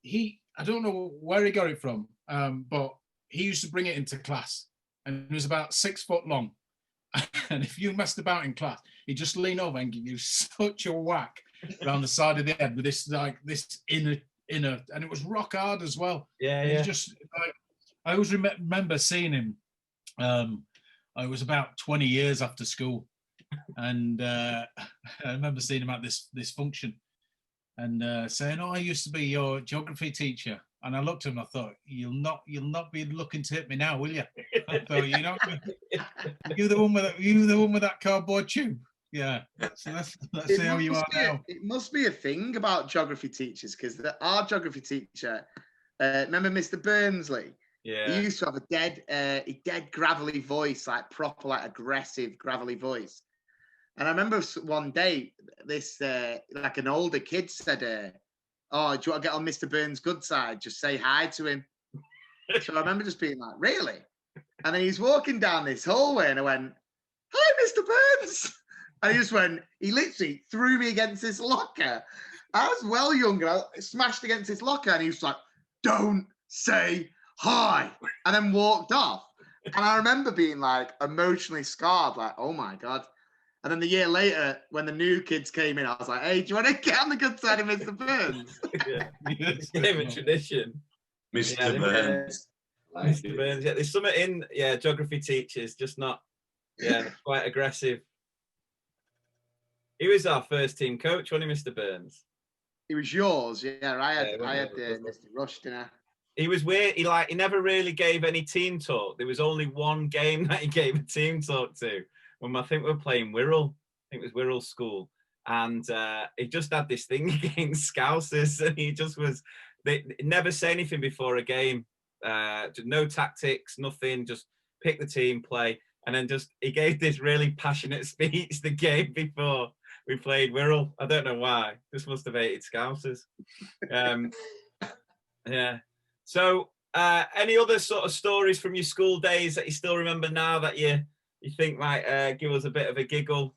S3: I don't know where he got it from, but he used to bring it into class, and it was about 6 foot long. And if you messed about in class, he'd just lean over and give you such a whack around the side of the head with this inner, and it was rock hard as well.
S1: Yeah.
S3: And he just like, I always remember seeing him. I was about 20 years after school, and I remember seeing him at this function, and saying, "Oh, I used to be your geography teacher." And I looked at him. I thought, "You'll not be looking to hit me now, will you?" I thought, "You're not. You're the one with that cardboard tube." Yeah. So let's see how you are now.
S2: It must be a thing about geography teachers, because our geography teacher, remember Mr. Burnsley?
S1: Yeah.
S2: He used to have a dead gravelly voice, like proper, like aggressive gravelly voice. And I remember one day, this like an older kid said, "Oh, do you want to get on Mr. Burns' good side? Just say hi to him." So I remember just being like, "Really?" And then he's walking down this hallway, and I went, "Hi, Mr. Burns." And he literally threw me against this locker. I was well younger. I smashed against this locker, and he was like, "Don't say hi," and then walked off. And I remember being like emotionally scarred, like, oh my God. And then the year later, when the new kids came in, I was like, "Hey, do you want to get on the good side of Mr. Burns?"
S1: Yeah. Became a tradition.
S4: Mr. Burns.
S1: Mr. Burns. Yeah, there's something in geography teachers just not quite aggressive. He was our first team coach, wasn't he, Mr. Burns?
S2: He was yours, yeah. I had Mr. Rush, didn't I?
S1: He was weird. He never really gave any team talk. There was only one game that he gave a team talk to. When I think we were playing Wirral. I think it was Wirral School. And he just had this thing against Scousers, and he just was, they never say anything before a game. No tactics, nothing, just pick the team, play. And then he gave this really passionate speech the game before we played Wirral. I don't know why. Just must have hated Scousers. Yeah. So any other sort of stories from your school days that you still remember now that you think might give us a bit of a giggle?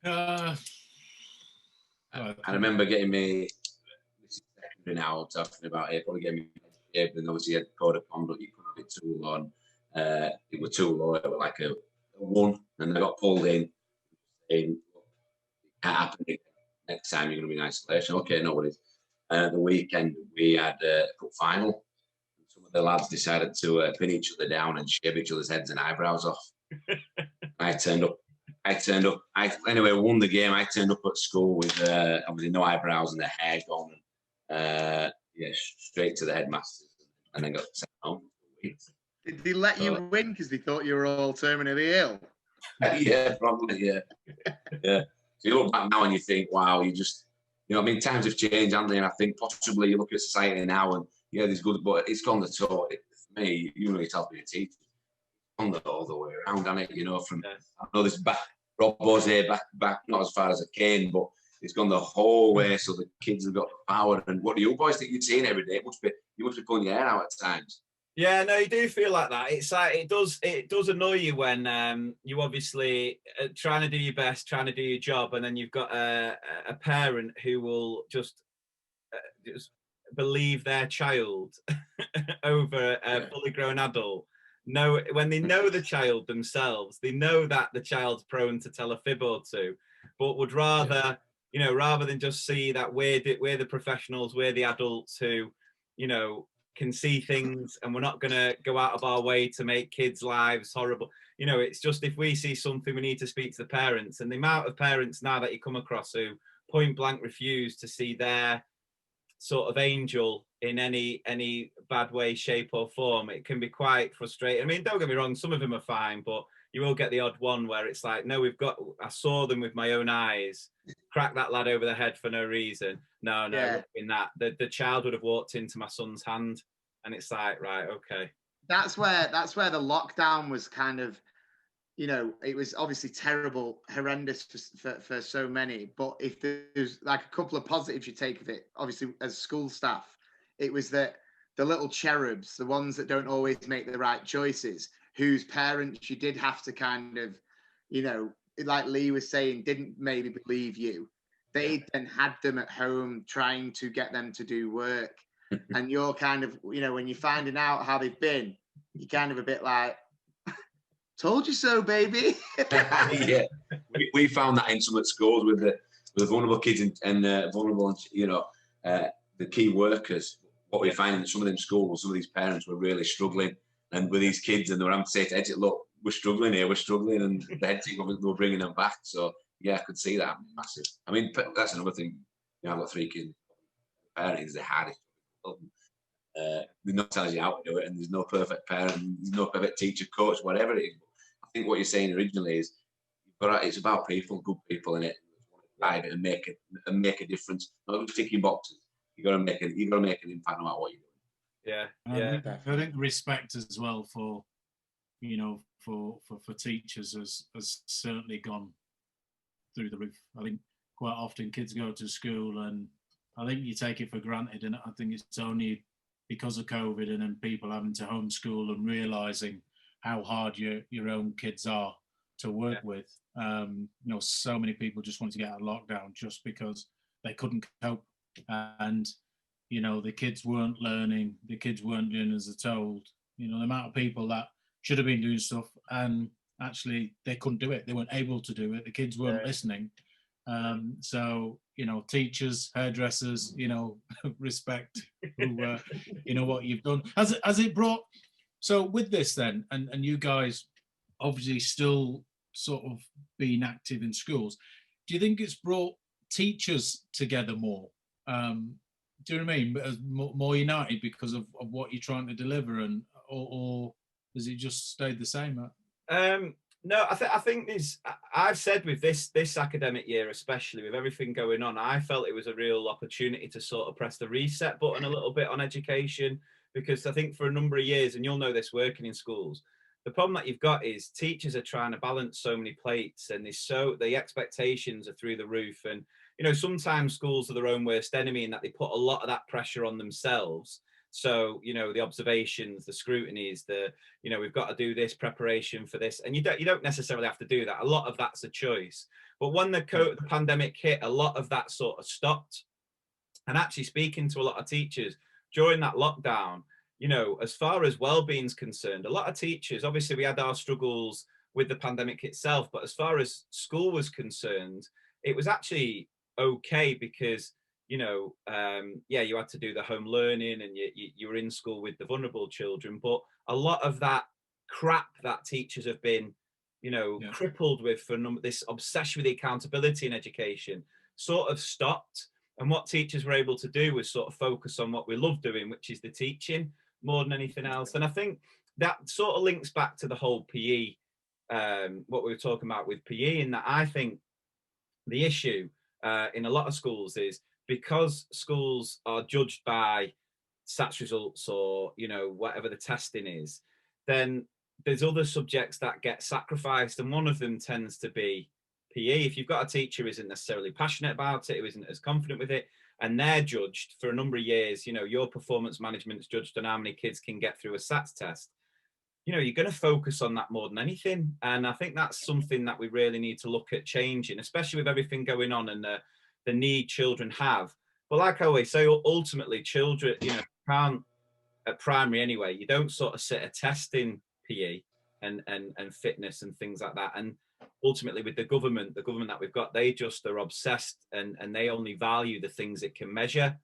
S4: I remember getting me, this is secondary now, I'm talking about it, probably getting me, and obviously you had code of conduct, you couldn't be too low. It was too low, it was like a 1, and I got pulled in. It can't happen next time, you're going to be in isolation. Okay, no worries. The weekend we had a cup final. Some of the lads decided to pin each other down and shave each other's heads and eyebrows off. I turned up. Anyway, won the game. I turned up at school with obviously no eyebrows and the hair gone. Straight to the headmasters, and then got sent home.
S2: Did they let you win because they thought you were all terminally ill?
S4: Yeah, probably. Yeah. So you look back now and you think, wow, times have changed, haven't they? And I think possibly you look at society now and there's good, but it's gone the tour. For me, you tell me a teacher, on the other way around, hasn't it? From I know this back, Robbo's here back, not as far as I can, but it's gone the whole way. So the kids have got the power. And what do you boys think you're seeing every day? You must be pulling your hair out at times.
S1: Yeah, no, you do feel like that. It's like it does annoy you when you obviously trying to do your best, trying to do your job, and then you've got a parent who will just believe their child over a fully grown adult. No, when they know the child themselves, they know that the child's prone to tell a fib or two, but would rather, rather than just see that we're the professionals, we're the adults who, can see things, and we're not going to go out of our way to make kids' lives horrible. It's just if we see something, we need to speak to the parents. And the amount of parents now that you come across who point blank refuse to see their sort of angel in any bad way, shape or form, it can be quite frustrating. I mean, don't get me wrong, some of them are fine, but you will get the odd one where it's like, no, I saw them with my own eyes, crack that lad over the head for no reason. No, in that the child would have walked into my son's hand, and it's like, right, okay.
S2: That's where the lockdown was kind of, you know, it was obviously terrible, horrendous for so many. But if there's like a couple of positives you take of it, obviously as school staff, it was that the little cherubs, the ones that don't always make the right choices, whose parents you did have to kind of, you know, like Lee was saying, didn't maybe believe you. They then had them at home trying to get them to do work. And you're kind of, you know, when you're finding out how they've been, you're kind of a bit like, told you so, baby.
S4: Yeah, we found that in some of the schools with the vulnerable kids and vulnerable, you know, the key workers. What we find in some of them schools, some of these parents were really struggling, and with these kids, and they were having to say to head, look, we're struggling here, we're struggling, and the head team were bringing them back. So yeah, I could see that massive. I mean, that's another thing. You know, I've got 3 kids. Parenting is the hardest. They're not telling you how to do it, and there's no perfect parent, there's no perfect teacher, coach, whatever it is. I think what you're saying originally is, it's about people, good people in it, drive it and make a difference. Not just ticking boxes. You got to make an impact no matter what you're doing.
S1: Yeah,
S3: yeah. I think respect as well for, you know, for teachers has certainly gone through the roof. I think quite often kids go to school and I think you take it for granted, and I think it's only because of COVID and then people having to homeschool and realizing how hard your own kids are to work with. You know, so many people just wanted to get out of lockdown just because they couldn't cope, and you know, the kids weren't learning, the kids weren't doing as they're told. You know, the amount of people that should have been doing stuff and actually they couldn't do it, they weren't able to do it, the kids weren't listening. So, you know, teachers, hairdressers, you know, respect who, you know, what you've done. Has it brought, so with this then, and you guys obviously still sort of being active in schools, do you think it's brought teachers together more? Do you know what I mean? More united because of what you're trying to deliver, and or has it just stayed the same?
S1: No, I think I've said with this academic year, especially with everything going on, I felt it was a real opportunity to sort of press the reset button a little bit on education, because I think for a number of years, and you'll know this working in schools, the problem that you've got is teachers are trying to balance so many plates, and the expectations are through the roof. And you know, sometimes schools are their own worst enemy in that they put a lot of that pressure on themselves. So, you know, the observations, the scrutinies, you know, we've got to do this preparation for this. And you don't necessarily have to do that. A lot of that's a choice. But when the pandemic hit, a lot of that sort of stopped. And actually speaking to a lot of teachers during that lockdown, you know, as far as well-being's concerned, a lot of teachers, obviously we had our struggles with the pandemic itself, but as far as school was concerned, it was actually okay because, you know, you had to do the home learning and you were in school with the vulnerable children. But a lot of that crap that teachers have been, you know, crippled with for this obsession with the accountability in education sort of stopped. And what teachers were able to do was sort of focus on what we love doing, which is the teaching more than anything else. And I think that sort of links back to the whole PE, what we were talking about with PE, in that I think the issue in a lot of schools is, because schools are judged by SATs results or, you know, whatever the testing is, then there's other subjects that get sacrificed. And one of them tends to be PE. If you've got a teacher who isn't necessarily passionate about it, who isn't as confident with it, and they're judged for a number of years, you know, your performance management is judged on how many kids can get through a SATs test. You know, you're going to focus on that more than anything. And I think that's something that we really need to look at changing, especially with everything going on and the need children have. But like I always say, ultimately children, you know, can't, at primary anyway, you don't sort of sit a test in PE and fitness and things like that. And ultimately with the government that we've got, they just are obsessed and they only value the things it can measure,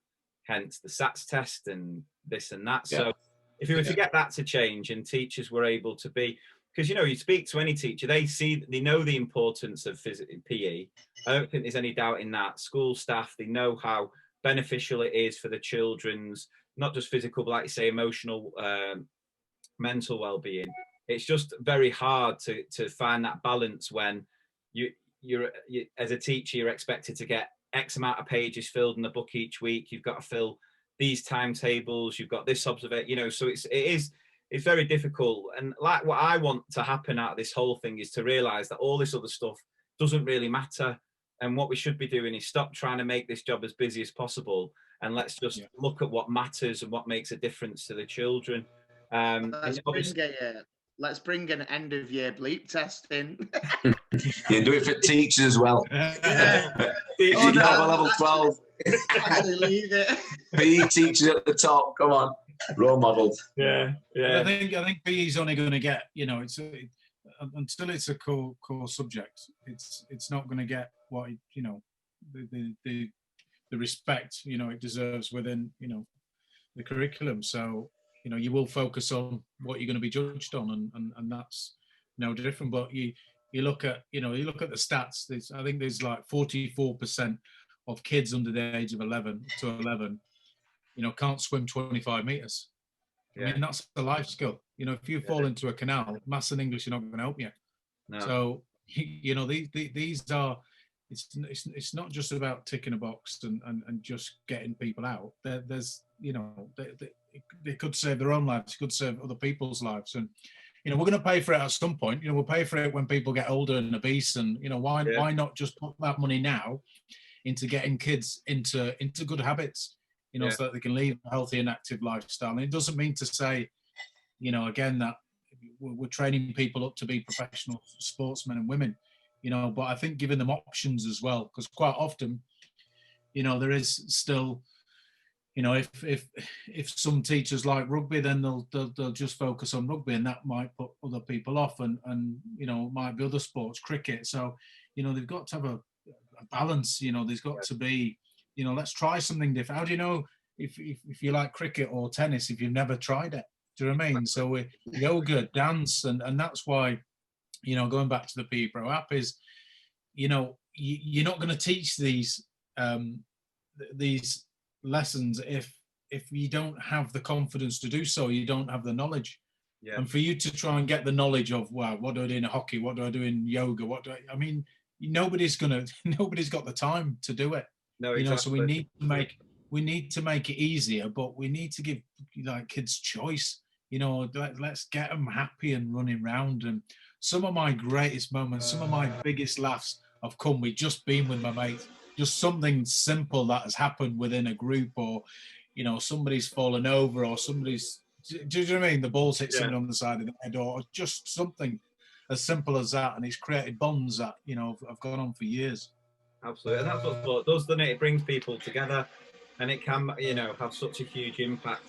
S1: hence the SATs test and this and that. So if we were to get that to change and teachers were able to be, because, you know, you speak to any teacher, they know the importance of PE. I don't think there's any doubt in that. School staff, they know how beneficial it is for the children's, not just physical, but like you say, emotional, mental well-being. It's just very hard to find that balance when you're as a teacher, you're expected to get X amount of pages filled in the book each week. You've got to fill these timetables. You've got this observation, you know, so it is it's very difficult. And like what I want to happen out of this whole thing is to realize that all this other stuff doesn't really matter. And what we should be doing is stop trying to make this job as busy as possible. And let's just look at what matters and what makes a difference to the children.
S2: Let's bring an end of year bleep test in.
S4: Yeah, do it for teachers as well.
S2: Yeah.
S4: You got level 12.
S2: Actually leave it.
S4: PE teachers at the top. Come on, role models.
S1: Yeah.
S3: I think PE is only going to get, until it's a core subject, it's not going to get what the respect it deserves within the curriculum. So you will focus on what you're going to be judged on, and that's no different. But you look at the stats. I think there's like 44% of kids under the age of 11 can't swim 25 meters. I mean, that's a life skill. If you fall into a canal, maths and English are not going to help you. No. So these are. It's not just about ticking a box and just getting people out. There's they could save their own lives, could save other people's lives, and we're going to pay for it at some point. We'll pay for it when people get older and obese, and why not just put that money now into getting kids into good habits, so that they can lead a healthy and active lifestyle. And it doesn't mean to say, again, that we're training people up to be professional sportsmen and women. But I think giving them options as well, because quite often, there is still, if some teachers like rugby, then they'll just focus on rugby, and that might put other people off, and it might be other sports, cricket. So, they've got to have a balance. There's got to be, let's try something different. How do you know if you like cricket or tennis if you've never tried it? Do you know what I mean? So yoga, dance, and that's why. Going back to the PE Pro app is, you're not going to teach these lessons if you don't have the confidence to do so. You don't have the knowledge. Yeah. And for you to try and get the knowledge of, wow, what do I do in hockey? What do I do in yoga? Nobody's got the time to do it.
S1: No, exactly.
S3: So we need to make it easier, but we need to give kids choice. Let's get them happy and running around. And some of my greatest moments, some of my biggest laughs have come with just being with my mates. Just something simple that has happened within a group, or somebody's fallen over, or somebody's, do you know what I mean? The ball's hit someone on the side of the head, or just something as simple as that, and it's created bonds that have gone on for years.
S1: Absolutely, and that's what sport does, doesn't it? It brings people together, and it can have such a huge impact.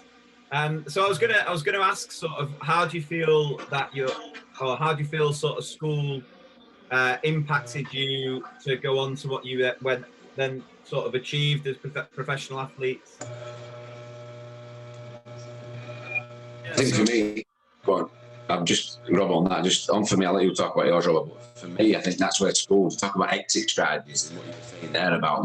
S1: So I was gonna ask, sort of, how do you feel sort of school impacted you to go on to what you then sort of achieved as professional athletes?
S4: I think for me, go on. I'm just Rob on that. Just on for me, I'll let you talk about yours, Robert. But for me, I think that's where schools talk about exit strategies and what you were saying there about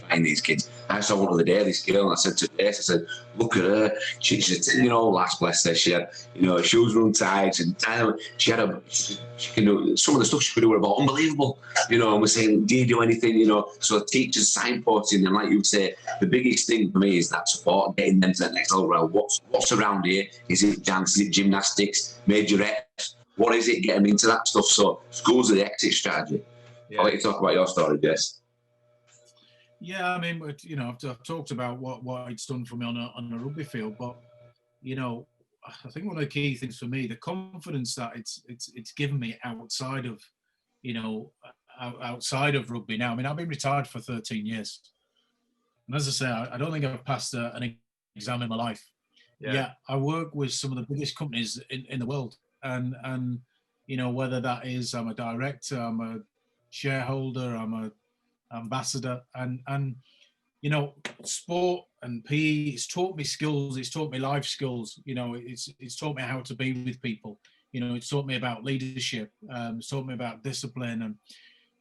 S4: identifying these kids. I saw one of the day this girl, and I said to Grace, I said, "Look at her. She's a 10-year-old lass, bless her. She had, her shoes run tight, and she had she can do some of the stuff she could do about unbelievable. And we're saying, do you do anything? So teachers signposting, and like you say, the biggest thing for me is that support, getting them to the next level. What's around here? Is it dance? Is it gymnastics? Majorettes? What is it? Get them into that stuff. So schools are the exit strategy. Yeah. I'll let you talk about your story, Jess.
S3: Yeah, I mean, I've talked about what it's done for me on a rugby field, but I think one of the key things for me, the confidence that it's given me outside of rugby now. I mean, I've been retired for 13 years, and as I say, I don't think I've passed an exam in my life. Yeah, I work with some of the biggest companies in the world, and whether that is I'm a director, I'm a shareholder, I'm a ambassador, and sport and PE, it's taught me skills, it's taught me life skills, it's taught me how to be with people, it's taught me about leadership, it's taught me about discipline. And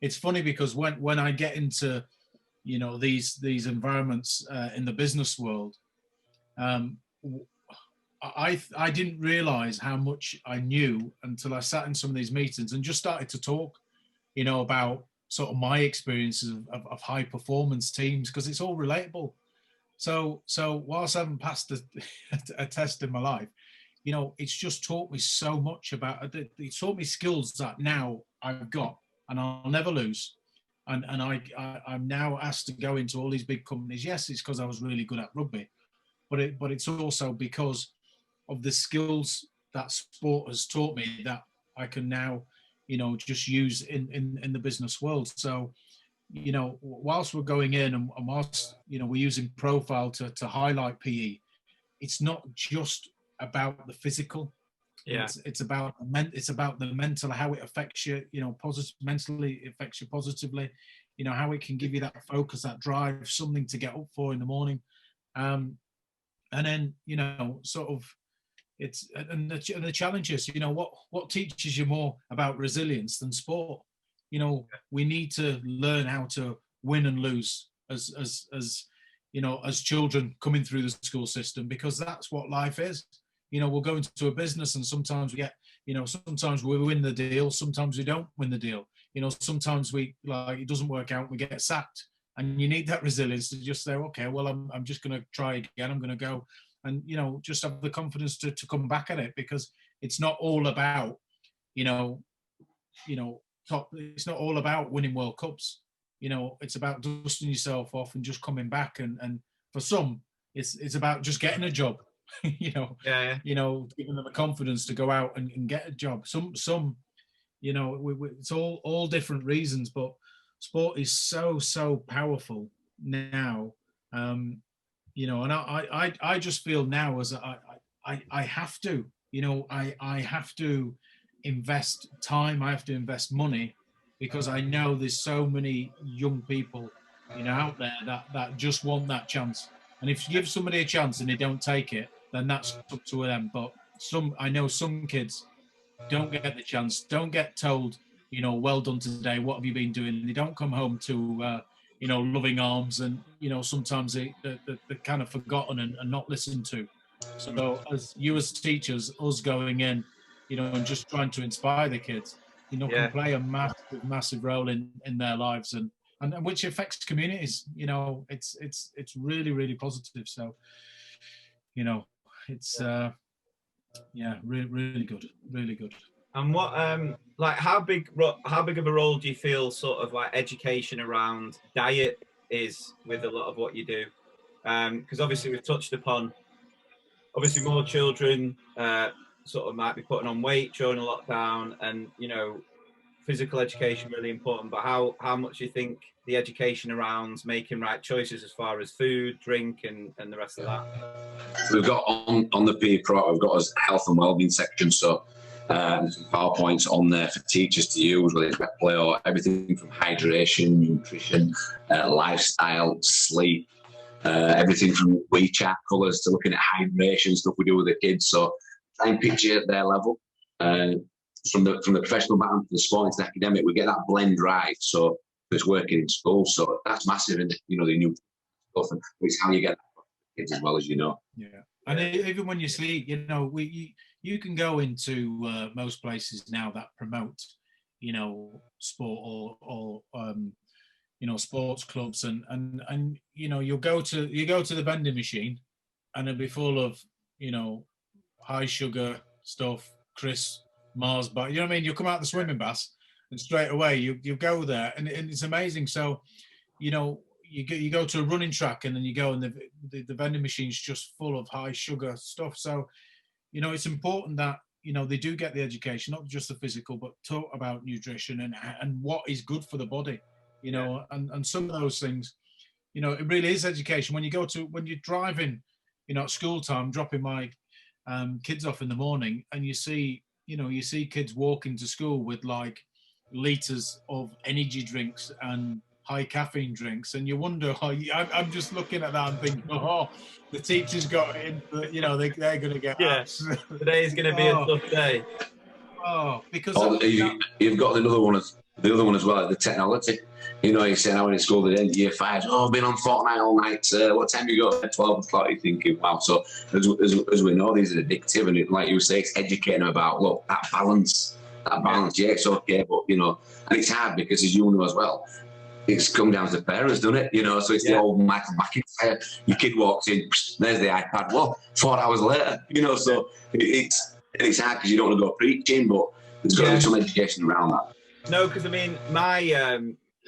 S3: it's funny because when I get into these environments in the business world, I didn't realize how much I knew until I sat in some of these meetings and just started to talk about sort of my experiences of high performance teams, because it's all relatable. So whilst I haven't passed a test in my life, you know, it's just taught me so much about it. It taught me skills that now I've got and I'll never lose. And I'm now asked to go into all these big companies. Yes, it's because I was really good at rugby, but it's also because of the skills that sport has taught me that I can now, you know, just use in the business world. So, you know, whilst we're going in and whilst, you know, we're using profile to highlight PE, it's not just about the physical.
S1: Yeah.
S3: It's about the mental, how it affects you, you know, mentally it affects you positively, you know, how it can give you that focus, that drive, something to get up for in the morning. And then, you know, sort of it's, and the challenges, you know, what teaches you more about resilience than sport? You know, we need to learn how to win and lose as you know, as children coming through the school system, because that's what life is. You know, we'll go into a business and sometimes we get, you know, sometimes we win the deal, sometimes we don't win the deal. You know, sometimes we, like, it doesn't work out, we get sacked. And you need that resilience to just say, okay, well, I'm just going to try again. I'm going to go and, you know, just have the confidence to come back at it, because it's not all about, you know, top. It's not all about winning World Cups. You know, it's about dusting yourself off and just coming back. And for some, it's about just getting a job. You know, you know, giving them the confidence to go out and get a job. Some, you know, it's all different reasons, but sport is so powerful now. You know, and I just feel now as I have to, you know, I have to invest time, I have to invest money, because I know there's so many young people, you know, out there that just want that chance. And if you give somebody a chance and they don't take it, then that's up to them. But I know some kids don't get the chance, don't get told, you know, well done today, what have you been doing? They don't come home to, you know, loving arms, and, you know, sometimes they're kind of forgotten and not listened to. So as teachers, us going in, you know, and just trying to inspire the kids, you know, can play a massive role in their lives, and which affects communities. You know, it's really positive. So, you know, it's really good, really good.
S1: And what like how big of a role do you feel sort of like education around diet is with a lot of what you do? Because obviously we've touched upon, obviously more children sort of might be putting on weight during a lockdown, and, you know, physical education really important, but how much do you think the education around making right choices as far as food, drink, and the rest of that?
S4: We've got on the PE product, we've got a health and wellbeing section, so some PowerPoints on there for teachers to use, whether it's rep play or everything from hydration, nutrition, lifestyle, sleep, everything from WeChat colours to looking at hydration, stuff we do with the kids. So try and picture at their level. From the professional background to the sport into the academic, we get that blend right. So it's working in school. So that's massive, in you know, the new stuff, and it's how you get kids as well, as you know.
S3: Yeah, and even when you sleep, you know, you can go into most places now that promote, you know, sport or you know, sports clubs, and you know, you go to the vending machine, and it'll be full of, you know, high sugar stuff, crisps, Mars bar. You know what I mean? You come out the swimming bath, and straight away you go there, and it's amazing. So, you know, you go to a running track, and then you go, and the vending machine's just full of high sugar stuff. So, you know, it's important that, you know, they do get the education, not just the physical, but talk about nutrition and what is good for the body. You know, and some of those things, you know, it really is education. When you're driving, you know, at school time, dropping my kids off in the morning, and you see kids walking to school with like liters of energy drinks and high caffeine drinks, and you wonder how I'm just looking at that and thinking, oh, the teachers got in, you know, they're going to get
S1: Today is going to be a tough day.
S3: Because
S4: you've got the other one as well, the technology. You know, you're saying, I went to school today, year 5, I've been on Fortnite all night. What time do you go? At 12 o'clock, you're thinking, wow. So as we know, these are addictive, and like you say, it's educating them about, look, that balance, yeah, it's okay, but, you know, and it's hard because, as you know as well, it's come down to the parents, doesn't it? You know, so it's the old Michael McIntyre. Your kid walks in, there's the iPad. Well, 4 hours later, you know, so it's hard because you don't want to go preaching, but there's got to be some education around that.
S1: No, because I mean,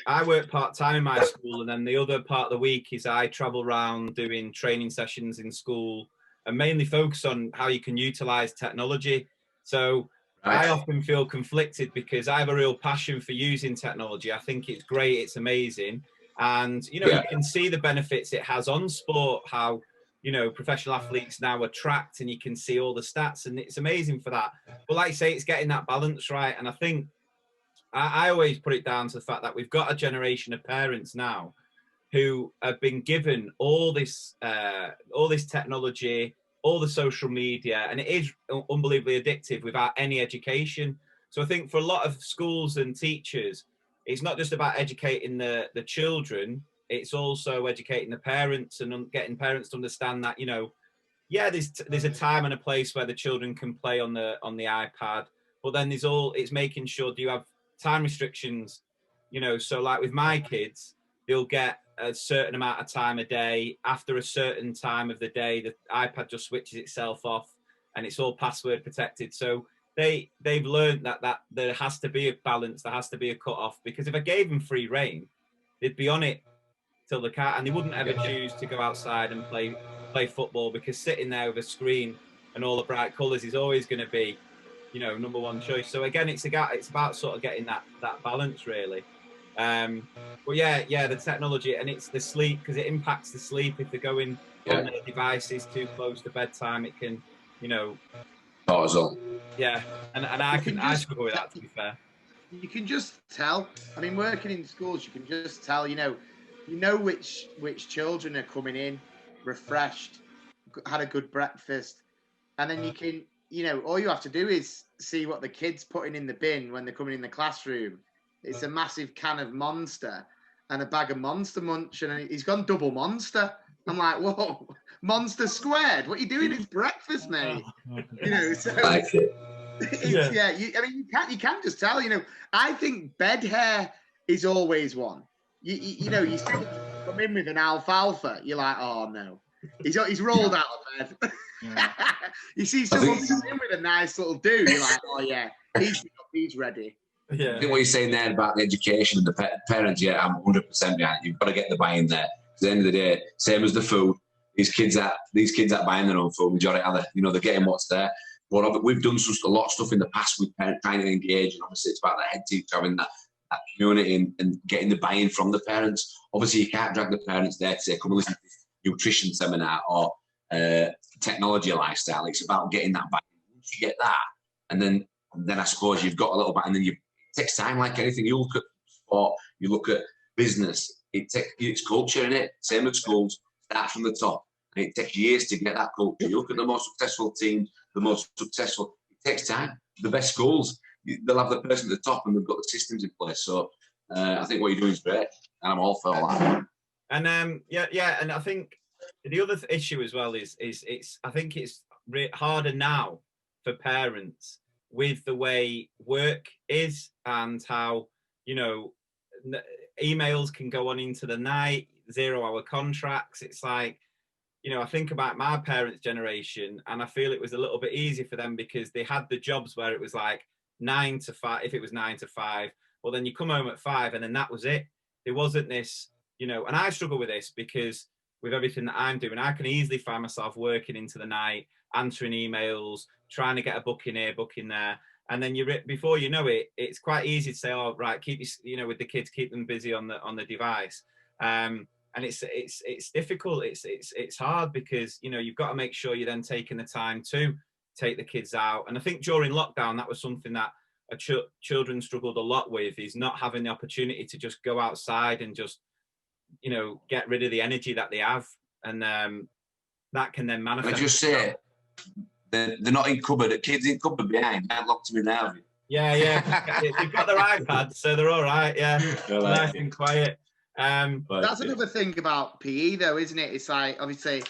S1: I work part-time in my school, and then the other part of the week is I travel around doing training sessions in school and mainly focus on how you can utilize technology. So I often feel conflicted because I have a real passion for using technology. I think it's great, it's amazing. And, you know, you can see the benefits it has on sport, how, you know, professional athletes now are tracked and you can see all the stats, and it's amazing for that. But like I say, it's getting that balance right. And I think I always put it down to the fact that we've got a generation of parents now who have been given all this technology, all the social media, and it is unbelievably addictive without any education. So I think for a lot of schools and teachers, it's not just about educating the children, it's also educating the parents and getting parents to understand that, you know, yeah, there's a time and a place where the children can play on the iPad, but then it's making sure, do you have time restrictions, you know? So like with my kids, they'll get a certain amount of time a day. After a certain time of the day, the iPad just switches itself off and it's all password protected. So they've learned that there has to be a balance, there has to be a cut off, because if I gave them free reign, they'd be on it till the cat, and they wouldn't ever choose to go outside and play football, because sitting there with a screen and all the bright colours is always going to be, you know, number one choice. So again, it's about sort of getting that balance really. But yeah, the technology, and it's the sleep, because it impacts the sleep. If they're going on their devices too close to bedtime, it can, you know. Yeah, and I struggle with that, to be fair.
S2: You can just tell. I mean, working in schools, you can just tell. You know which children are coming in refreshed, had a good breakfast, and then you can, you know, all you have to do is see what the kids putting in the bin when they're coming in the classroom. It's a massive can of Monster and a bag of Monster Munch, and he's gone double Monster. I'm like, whoa, Monster squared. What are you doing? It's breakfast, mate. You know, so I mean, you can just tell. You know, I think bed hair is always one. You know, you come in with an alfalfa, you're like, oh no, he's rolled out of bed. You see someone come in with a nice little do, you're like, oh yeah, he's ready.
S4: Yeah. I think what you're saying there about the education and the parents, yeah, I'm 100% behind. You've got to get the buy-in there. At the end of the day, same as the food, these kids that buying their own food, majority of you know, they're getting what's there. But we've done a lot of stuff in the past with parents trying to engage, and obviously it's about the head teacher having that community and getting the buy-in from the parents. Obviously, you can't drag the parents there to say, come and listen to this nutrition seminar or technology lifestyle. It's about getting that buy-in. Once you get that, and then I suppose you've got a little bit, and then it takes time, like anything. You look at sport, you look at business, it's culture, in it. Same at schools, start from the top. And it takes years to get that culture. You look at the most successful teams, it takes time. The best schools, they'll have the person at the top and they've got the systems in place. So I think what you're doing is great, and I'm all for that. And
S1: and I think the other issue as well is I think it's harder now for parents with the way work is and how, you know, emails can go on into the night, 0-hour contracts. It's like, you know, I think about my parents' generation, and I feel it was a little bit easier for them because they had the jobs where it was like 9 to 5, if it was 9 to 5, well, then you come home at 5 and then that was it. There wasn't this, you know, and I struggle with this because with everything that I'm doing, I can easily find myself working into the night, answering emails, trying to get a book in here, book in there. And then before you know it, it's quite easy to say, oh, right, keep you know, with the kids, keep them busy on the device. And it's difficult. It's hard because, you know, you've got to make sure you're then taking the time to take the kids out. And I think during lockdown, that was something that children struggled a lot with, is not having the opportunity to just go outside and just, you know, get rid of the energy that they have. And that can then manifest.
S4: I just say they're not in cupboard. The kids in cupboard behind. Can't lock them in now.
S1: Yeah. They've got their iPad, so they're all right. Yeah, nice and quiet.
S2: That's another thing about PE, though, isn't it? It's like, obviously,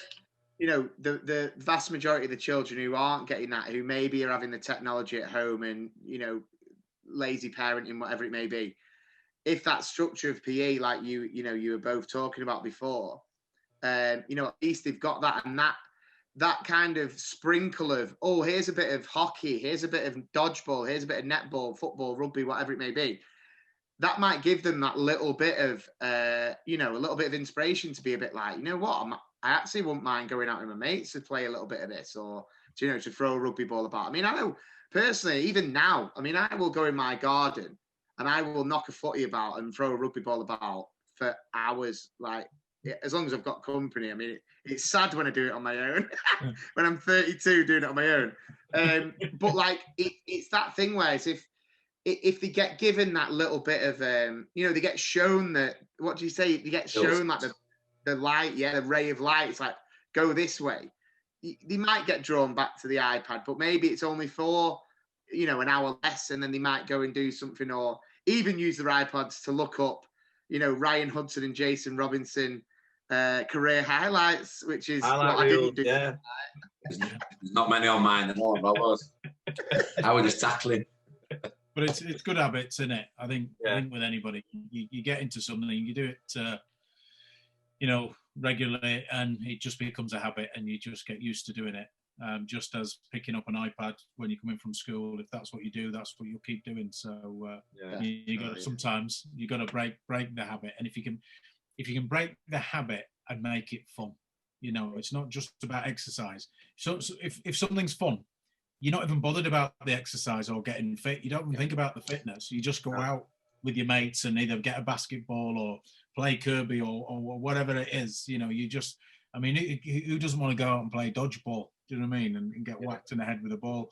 S2: you know, the vast majority of the children who aren't getting that, who maybe are having the technology at home and, you know, lazy parenting, whatever it may be, if that structure of PE, like you were both talking about before, at least they've got that, and that kind of sprinkle of, oh, here's a bit of hockey, here's a bit of dodgeball, here's a bit of netball, football, rugby, whatever it may be. That might give them that little bit of, a little bit of inspiration to be a bit like, you know what, I actually wouldn't mind going out with my mates to play a little bit of this, or, to throw a rugby ball about. I mean, I know personally, even now, I mean, I will go in my garden and I will knock a footy about and throw a rugby ball about for hours, like, as long as I've got company. I mean, it's sad when I do it on my own, when I'm 32 doing it on my own. But like, it's that thing where it's if they get given that little bit of, they get shown that, what do you say? They get shown like the light, the ray of light. It's like, go this way. They might get drawn back to the iPad, but maybe it's only for, an hour less, and then they might go and do something, or even use their iPads to look up, Ryan Hudson and Jason Robinson career highlights, which is
S1: what
S2: I didn't do.
S4: Yeah. There's not many on mine anymore, but I was just tackling.
S3: But it's good habits, isn't it? I think with anybody, you get into something, you do it, regularly, and it just becomes a habit, and you just get used to doing it. Just as picking up an iPad when you come in from school, if that's what you do, that's what you'll keep doing. So you got to sometimes you got to break the habit, and if you can break the habit and make it fun, it's not just about exercise. So if something's fun, you're not even bothered about the exercise or getting fit. You don't even think about the fitness. You just go out with your mates and either get a basketball or play Kirby or whatever it is. You just, I mean, who doesn't want to go out and play dodgeball? Do you know what I mean? And get whacked in the head with a ball.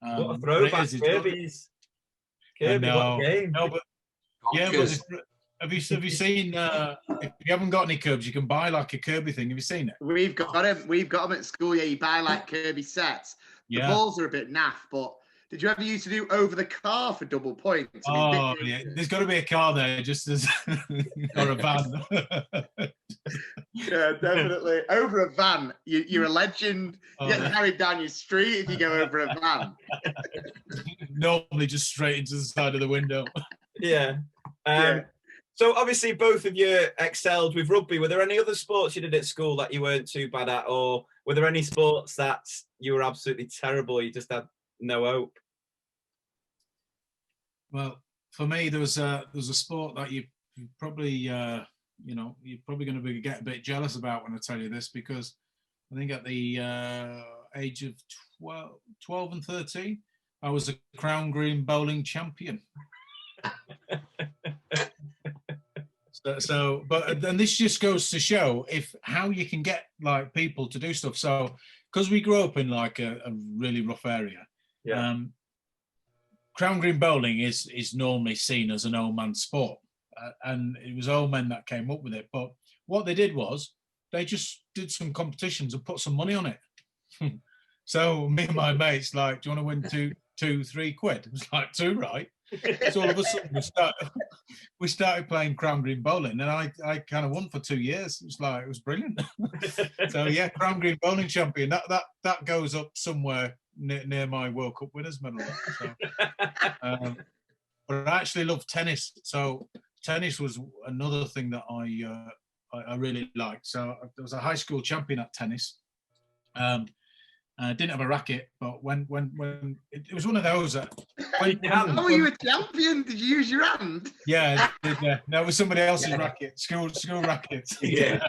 S1: What a throwback, Kirby's. Kirby, what a game.
S3: No, but have you seen? If you haven't got any Kirbys, you can buy like a Kirby thing. Have you seen it?
S2: We've got them at school. Yeah, you buy like Kirby sets. The balls are a bit naff, but did you ever used to do over the car for double points?
S3: There's got to be a car there, just as or a van.
S2: Yeah, definitely. Over a van, you're a legend. You get carried down your street if you go over a van.
S3: Normally, just straight into the side of the window.
S1: Yeah. So obviously, both of you excelled with rugby. Were there any other sports you did at school that you weren't too bad at, or were there any sports that you were absolutely terrible? You just had no hope.
S3: Well, for me, there was a sport that you probably, you're probably going to get a bit jealous about when I tell you this, because I think at the age of 12 and 13, I was a Crown Green bowling champion. But this just goes to show how you can get like people to do stuff. So, because we grew up in like a really rough area, Crown Green bowling is normally seen as an old man sport, and it was old men that came up with it. But what they did was they just did some competitions and put some money on it. So me and my mates like, do you want to win £2-3 quid? It was like 2, right? So all of a sudden we started playing Crown Green bowling, and I kind of won for 2 years. It was brilliant. So yeah, Crown Green bowling champion. That goes up somewhere near my World Cup winners medal. So, but I actually love tennis. So tennis was another thing that I really liked. So I was a high school champion at tennis. I didn't have a racket, but when it was one of those.
S2: How were you a champion? Did you use your hand?
S3: Yeah, I did, yeah. No, it was somebody else's racket, school racket.
S4: Yeah,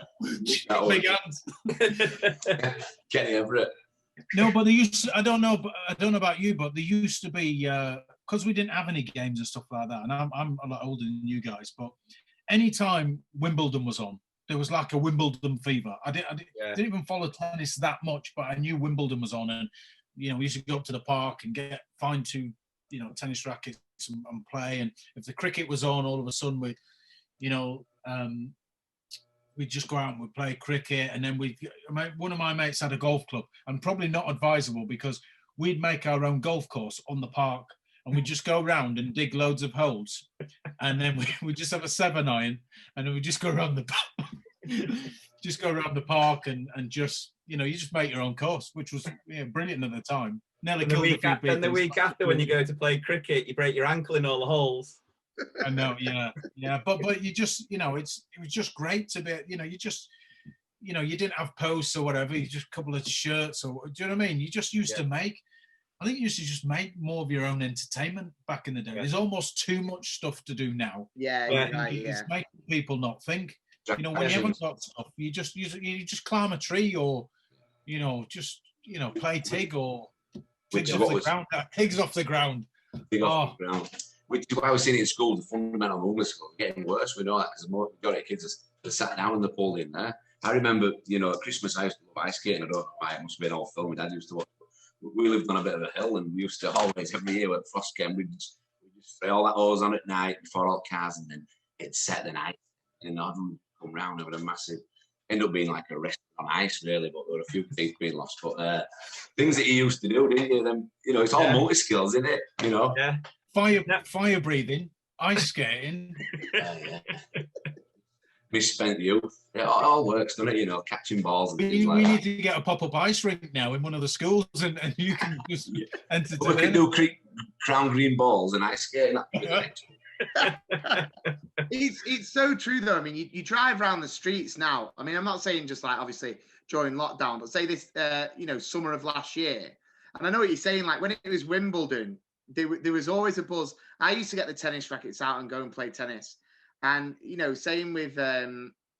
S3: big hands.
S4: Kenny Everett.
S3: No, but they used to, I don't know about you, but there used to be, because we didn't have any games and stuff like that, and I'm a lot older than you guys, but anytime Wimbledon was on, there was like a Wimbledon fever. I didn't even follow tennis that much, but I knew Wimbledon was on, and we used to go up to the park and find 2 tennis rackets and play. And if the cricket was on, all of a sudden we'd just go out and we'd play cricket. And then one of my mates had a golf club, and probably not advisable, because we'd make our own golf course on the park, and we'd just go around and dig loads of holes, and then we just have a 7-iron, and then we just go around the park and just you just make your own course, which was brilliant at the time. Nearly killed a few people.
S1: And the week after, when you go to play cricket, you break your ankle in all the holes.
S3: I know, yeah. But you just, it was just great to be, you didn't have posts or whatever. You just a couple of shirts or, do you know what I mean? You just used to make. I think you used to just make more of your own entertainment back in the day. There's almost too much stuff to do now.
S2: Yeah, right,
S3: It's making people not think. When you haven't got stuff, you just climb a tree or, play tig or pigs off the ground. Pigs off the ground.
S4: Pig off the ground. Which is why I was seeing it in school, the fundamental movement school, getting worse. We know that because the more got it, kids that sat down in the pool in there. I remember, at Christmas I used to love ice skating. I don't know why, it must have been all film. My dad used to watch. We lived on a bit of a hill, and we used to always, every year when frost came, we'd just spray all that hose on at night before all cars, and then it'd set the night, and I'd come round and with a massive, end up being like a restaurant on ice, really, but there were a few things being lost. But things that you used to do, didn't you? Then, it's all multi-skills, isn't it?
S1: Yeah.
S3: Fire breathing, ice skating.
S4: Misspent youth. It all works, doesn't it? Catching balls and things like
S3: we
S4: that.
S3: need to get a pop-up ice rink now in one of the schools, and you can just entertain.
S4: We can do crown green balls and ice skating.
S2: It's so true though. I mean, you drive around the streets now. I mean, I'm not saying just like obviously during lockdown, but say this, summer of last year. And I know what you're saying. Like when it was Wimbledon, there was always a buzz. I used to get the tennis rackets out and go and play tennis. And same with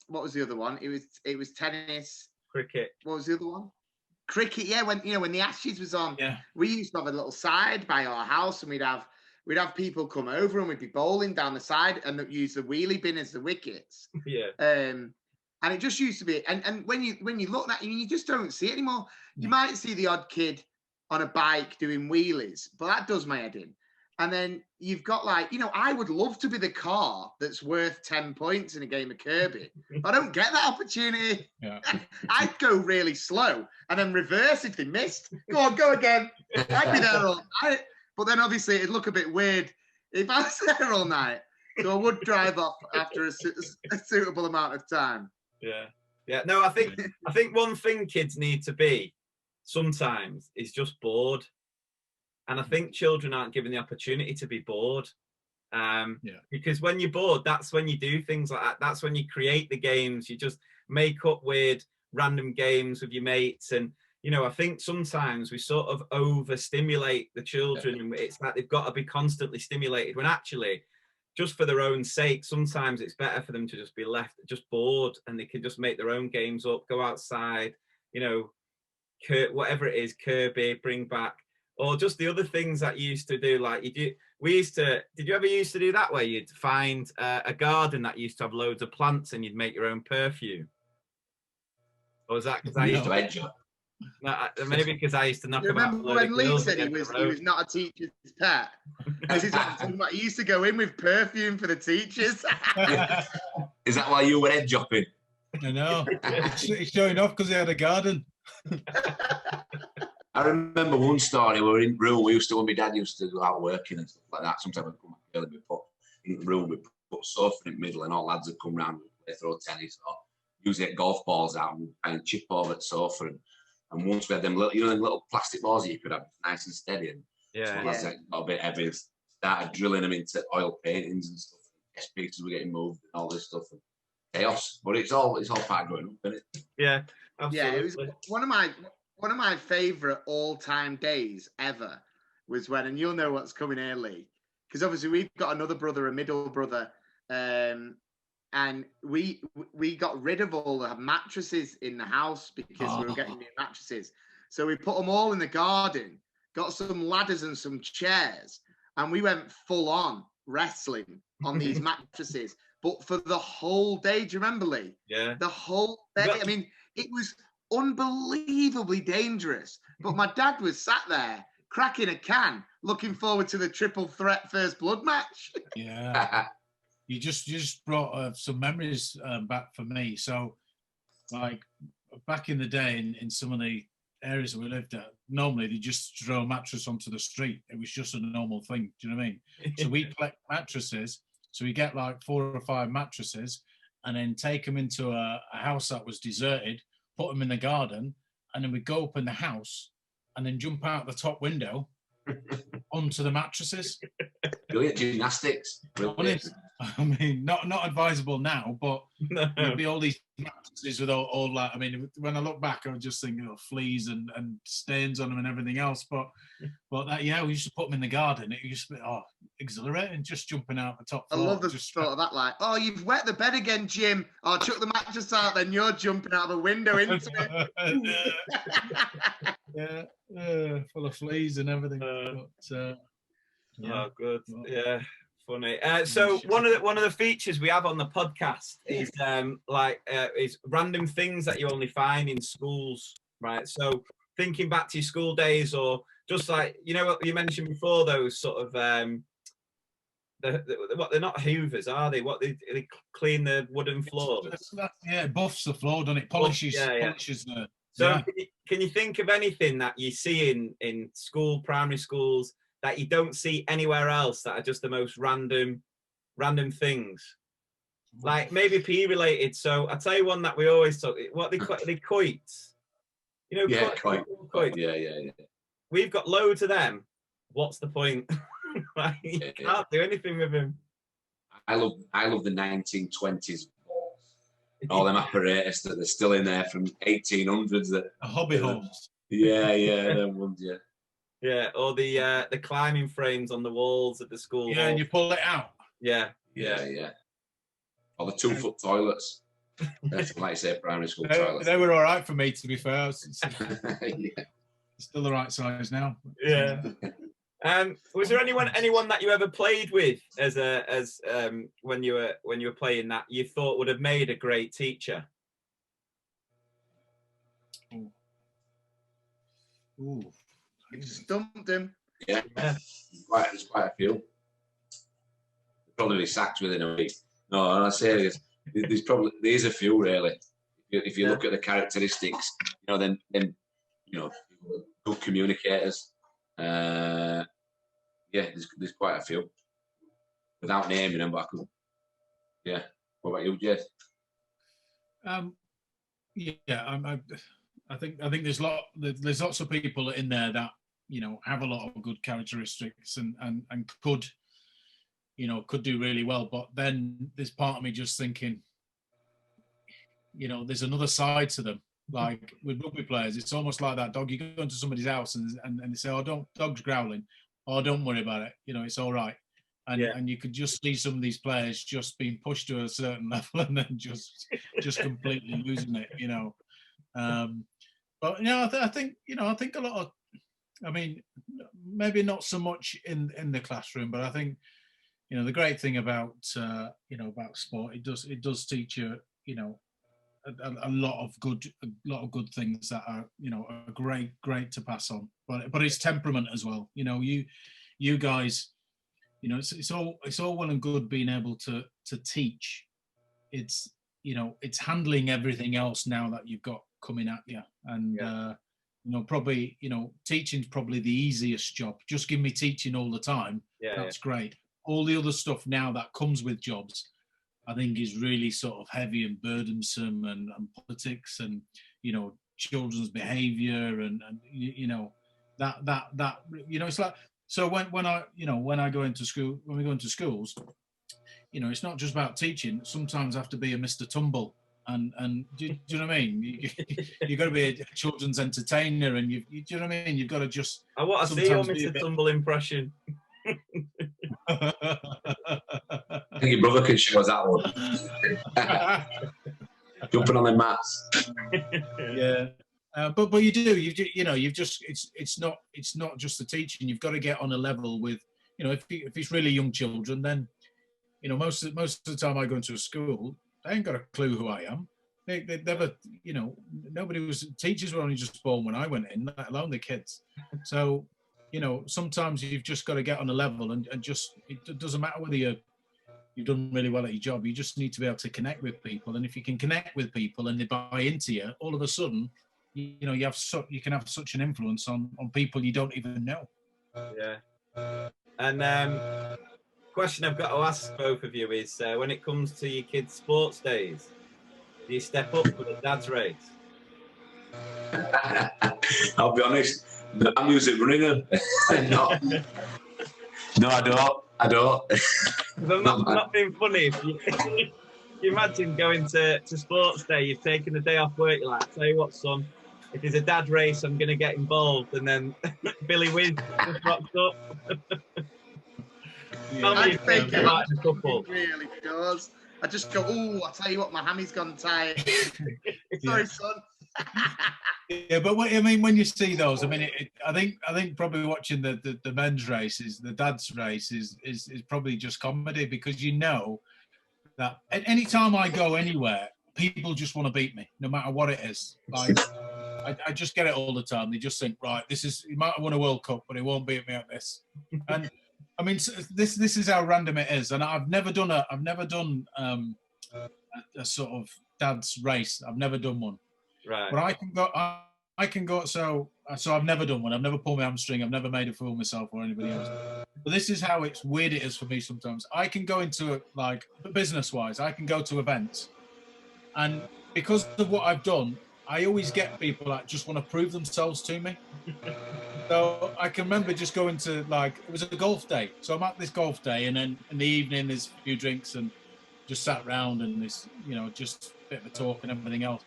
S2: what was the other one? It was tennis,
S1: cricket.
S2: What was the other one? Cricket. Yeah, when the Ashes was on, we used to have a little side by our house, and we'd have people come over and we'd be bowling down the side and use the wheelie bin as the wickets.
S1: Yeah.
S2: And it just used to be. And when you look at it, you just don't see it anymore. You might see the odd kid on a bike doing wheelies, but that does my head in. And then you've got I would love to be the car that's worth 10 points in a game of Kirby. I don't get that opportunity.
S3: Yeah.
S2: I'd go really slow and then reverse if they missed. Go on, go again. I'd be there all night. But then obviously it'd look a bit weird if I was there all night. So I would drive off after a suitable amount of time.
S1: Yeah. Yeah. No, I think one thing kids need to be sometimes is just bored. And I think children aren't given the opportunity to be bored. Because when you're bored, that's when you do things like that. That's when you create the games. You just make up weird random games with your mates. And, I think sometimes we sort of overstimulate the children. And it's like they've got to be constantly stimulated, when actually, just for their own sake, sometimes it's better for them to just be left just bored, and they can just make their own games up, go outside, whatever it is, Kirby, bring back. Or just the other things that you used to do, like did you ever used to do that, where you'd find a garden that used to have loads of plants and you'd make your own perfume? Or was that because I used to edge up? No, maybe because I used to knock about.
S2: Remember when Lee said he was not a teacher's pet? He used to go in with perfume for the teachers.
S4: Is that why you were edge hopping?
S3: I know. He's showing off because he had a garden.
S4: I remember one story. We were in the room. When my dad used to go out working and stuff like that. Sometimes we'd come back early. We put in the room. We put a sofa in the middle, and all lads would come round and play, throw tennis, or usually get golf balls out and chip over the sofa. And once we had them little, them little plastic balls that you could have nice and steady. And lads got a bit heavy. Started drilling them into oil paintings and stuff. Chess pieces were getting moved and all this stuff. And chaos, but it's all part of growing up, isn't it?
S1: Yeah, absolutely.
S2: Yeah, it was one of my favourite all-time days ever was when, and you'll know what's coming early, because obviously we've got another brother, a middle brother, and we got rid of all the mattresses in the house because we were getting new mattresses. So we put them all in the garden, got some ladders and some chairs, and we went full on wrestling on these mattresses. But for the whole day, do you remember, Lee?
S1: Yeah.
S2: The whole day. I mean, it was unbelievably dangerous. But my dad was sat there cracking a can, looking forward to the triple threat first blood match.
S3: Yeah. You just brought some memories back for me. So, like, back in the day in some of the areas that we lived at, normally they just throw a mattress onto the street. It was just a normal thing. Do you know what I mean? So we collect mattresses. So we get like 4 or 5 mattresses and then take them into a house that was deserted, put them in the garden, and then we go up in the house and then jump out the top window onto the mattresses.
S4: Brilliant gymnastics. Brilliant.
S3: I mean, not advisable now, but
S1: No.
S3: there'd be all these mattresses with all that. I mean, when I look back, I was just thinking of fleas and stains on them and everything else. But that, yeah, we used to put them in the garden. It used to be exhilarating, just jumping out the top
S2: I
S3: floor.
S2: love the thought of that. Like, oh, you've wet the bed again, Jim. Oh, chuck the mattress out, then you're jumping out the window into
S3: it. Yeah, full of fleas and everything.
S1: Oh, good. Yeah, funny. So one of the features we have on the podcast is is random things that you only find in schools, right? So thinking back to your school days, or just like, you know what you mentioned before, those sort of they're not hoovers, are they? What they clean the wooden floors?
S3: Yeah, buffs the floor, doesn't it? Polishes. Polishes the.
S1: So
S3: yeah.
S1: can you think of anything that you see in school, primary schools, that you don't see anywhere else, that are just the most random things? Like maybe PE related. So I'll tell you one that we always talk. What they quoits. You know,
S4: Yeah,
S1: quoits.
S4: Yeah.
S1: We've got loads of them. What's the point? Like, you can't do anything with them.
S4: I love the 1920s. All them apparatus that they're still in there from 1800s. That
S3: a hobby horse.
S4: Yeah, them ones, yeah.
S1: Yeah, or the climbing frames on the walls at the school.
S3: Yeah, and you pull it out.
S1: Yeah.
S4: Or the 2-foot toilets. That's like I say, primary school toilets.
S3: They were all right for me, to be fair.
S4: Yeah.
S3: Still the right size now.
S1: Yeah. Was there anyone that you ever played with as when you were playing that you thought would have made a great teacher?
S3: Ooh.
S2: You stumped him.
S4: Yeah. There's quite a few. Probably be sacked within a week. No, I'm serious. There's a few really. If you look at the characteristics, then good communicators. There's quite a few. Without naming them, but I could. Yeah. What about you, Jed?
S3: I think there's lots of people in there that have a lot of good characteristics and could do really well. But then there's part of me just thinking, there's another side to them. Like with rugby players, it's almost like that dog. You go into somebody's house and they say, "Oh, dog's growling." "Oh, don't worry about it. It's all right." And you could just see some of these players just being pushed to a certain level and then just completely losing it. But I think a lot of, I mean, maybe not so much in the classroom, but I think the great thing about about sport, it does teach you a lot of good things that are are great to pass on, but it's temperament as well. You guys, it's all well and good being able to teach. It's it's handling everything else now that you've got coming at you, and probably teaching's probably the easiest job. Just give me teaching all the time. That's great. All the other stuff now that comes with jobs, I think, is really sort of heavy and burdensome, and politics, and children's behaviour, and that it's like, so when I go into school, when we go into schools, it's not just about teaching. Sometimes I have to be a Mr. Tumble, and do you know what I mean? You've got to be a children's entertainer, and do you know what I mean? You've got to just.
S1: I want to see your Mr. Tumble impression.
S4: I think your brother can show us that one. Jumping on the mats.
S3: Yeah, but you do. You've just. It's not just the teaching. You've got to get on a level with. If it's really young children, then most of the time I go into a school, they ain't got a clue who I am. They never. Nobody was. Teachers were only just born when I went in, let alone the kids. So. Sometimes you've just got to get on a level and just, it doesn't matter whether you've done really well at your job. You just need to be able to connect with people. And if you can connect with people and they buy into you, all of a sudden, you can have such an influence on people you don't even know.
S1: Yeah. And question I've got to ask both of you is, when it comes to your kids' sports days, do you step up for the dad's race?
S4: I'll be honest. I'm usually running them. No, I don't. I don't.
S1: I'm not being funny. If you imagine going to sports day, you've taken the day off work, you're like, tell you what, son, if there's a dad race, I'm going to get involved. And then Billy Wiz just rocks up.
S2: I'd fake it.
S1: Like a couple.
S2: Really does. I just go, oh, I tell you what, my hammy's gone tight. Sorry, son.
S3: Yeah, but I mean, when you see those, I mean, I think probably watching the men's races, the dad's race is probably just comedy, because you know that at any time I go anywhere, people just want to beat me, no matter what it is. Like I just get it all the time. They just think, right, you might have won a World Cup, but it won't beat me at this. And I mean, this is how random it is. And I've never done a sort of dad's race. I've never done one.
S1: Right.
S3: But I can go. So I've never done one. I've never pulled my hamstring. I've never made a fool of myself or anybody else. But this is how weird it is for me sometimes. I can go into like business-wise. I can go to events, and because of what I've done, I always get people that just want to prove themselves to me. So I can remember just going to, like, it was a golf day. So I'm at this golf day, and then in the evening there's a few drinks and just sat round and this, just a bit of a talk and everything else.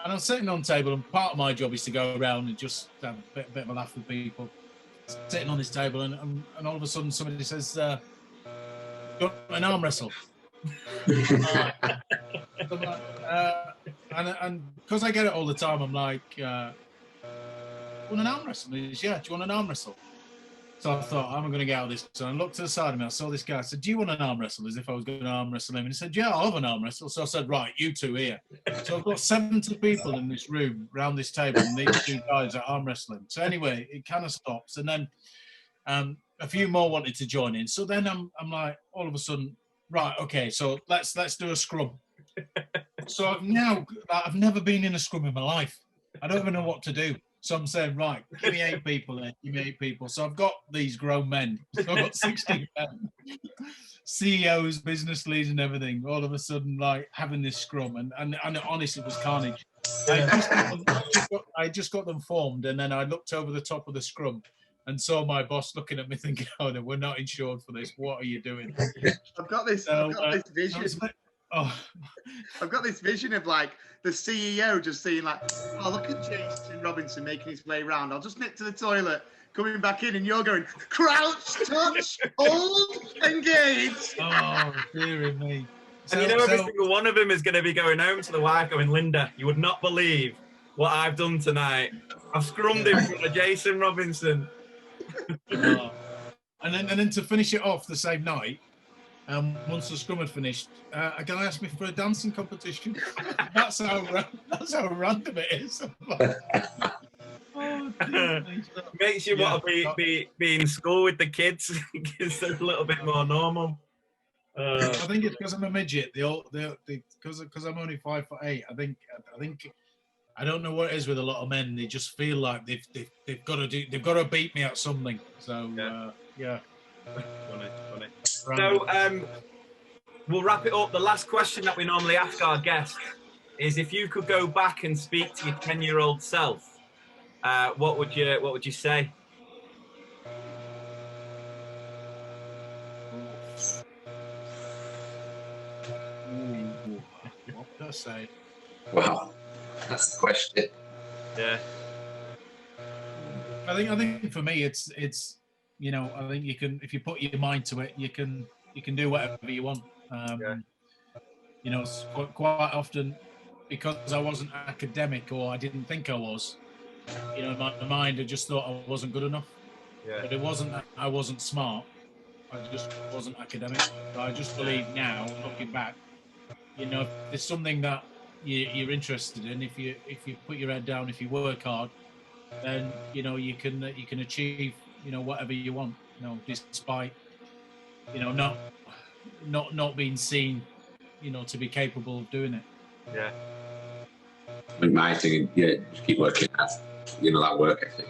S3: And I'm sitting on the table, and part of my job is to go around and just have a bit of a laugh with people. Sitting on this table, and all of a sudden somebody says, "You want an arm wrestle?" And because I get it all the time, I'm like, "Want an arm wrestle?" He says, "Yeah, do you want an arm wrestle?" So I thought, I'm going to get out of this. So I looked to the side of me. I saw this guy. I said, "Do you want an arm wrestle?" As if I was going to arm wrestle him. And he said, "Yeah, I'll have an arm wrestle." So I said, "Right, you two here." So I've got 70 people in this room around this table, and these two guys are arm wrestling. So anyway, it kind of stops. And then a few more wanted to join in. So then I'm like, all of a sudden, right, okay, so let's do a scrum. So I've never been in a scrum in my life. I don't even know what to do. So I'm saying, right, give me 8 people then, give me 8 people. So I've got these grown men. So I've got 16 men, CEOs, business leaders and everything, all of a sudden, like, having this scrum. And honestly, it was carnage. I just got them formed, and then I looked over the top of the scrum and saw my boss looking at me thinking, "Oh, no, we're not insured for this. What are you doing?"
S2: I've got this vision. I've got this vision of, like, the CEO just seeing, like, "Oh, look at Jason Robinson making his way around. I'll just nip to the toilet, coming back in," and you're going, "Crouch, touch, hold, engage."
S3: Oh, dearie me.
S1: And every single one of them is going to be going home to the wife going, "Linda, you would not believe what I've done tonight. I've scrummed in front of Jason Robinson."
S3: And then to finish it off the same night, once the scrum had finished, a guy asked me for a dancing competition. That's how random it is.
S1: Makes you want to be in school with the kids because they're a little bit more normal.
S3: I think it's because I'm a midget. Because I'm only 5'8". I think I don't know what it is with a lot of men. They just feel like they've got to beat me at something. So yeah.
S1: Funny. So we'll wrap it up. The last question that we normally ask our guests is, if you could go back and speak to your 10-year-old self, what would you say?
S3: What would I say?
S4: Wow, that's the question.
S1: Yeah.
S3: I think for me, it's I think you can, if you put your mind to it, you can do whatever you want. Quite often, because I wasn't academic, or I didn't think I was, in my mind, I just thought I wasn't good enough.
S1: Yeah.
S3: But it wasn't that I wasn't smart. I just wasn't academic. So I just believe now, looking back, if there's something that you're interested in, if you put your head down, if you work hard, then you can achieve whatever you want. Despite not being seen, to be capable of doing it.
S1: Yeah.
S4: I think my thing, just keep working at, that work ethic.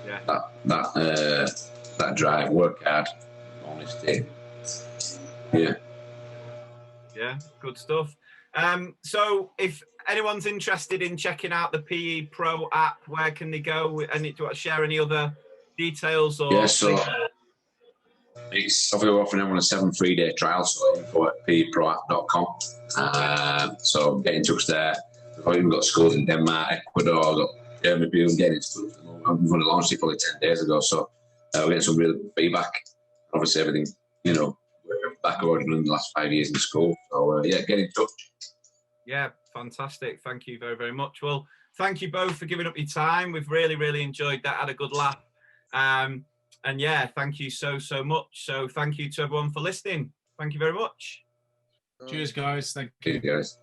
S1: Yeah.
S4: That drive, work hard, honesty. Yeah.
S1: Yeah, good stuff. So if anyone's interested in checking out the PE Pro app, where can they go? And do you want to share any other details? Or
S4: It's we're offering everyone a 7 free-day trial, so info at pproact.com. So get in touch there. We've even got schools in Denmark, Ecuador, got Germany people getting in touch. We've only launched it probably 10 days ago, so we're getting some real feedback. Obviously, everything, you know, we're back over in the last 5 years in school. So yeah, get in touch.
S1: Yeah, fantastic. Thank you very, very much. Well, thank you both for giving up your time. We've really, really enjoyed that. Had a good laugh. And yeah, thank you so much. So thank you to everyone for listening. Thank you very much.
S3: Cheers, guys. Thank you.
S4: Cheers, guys.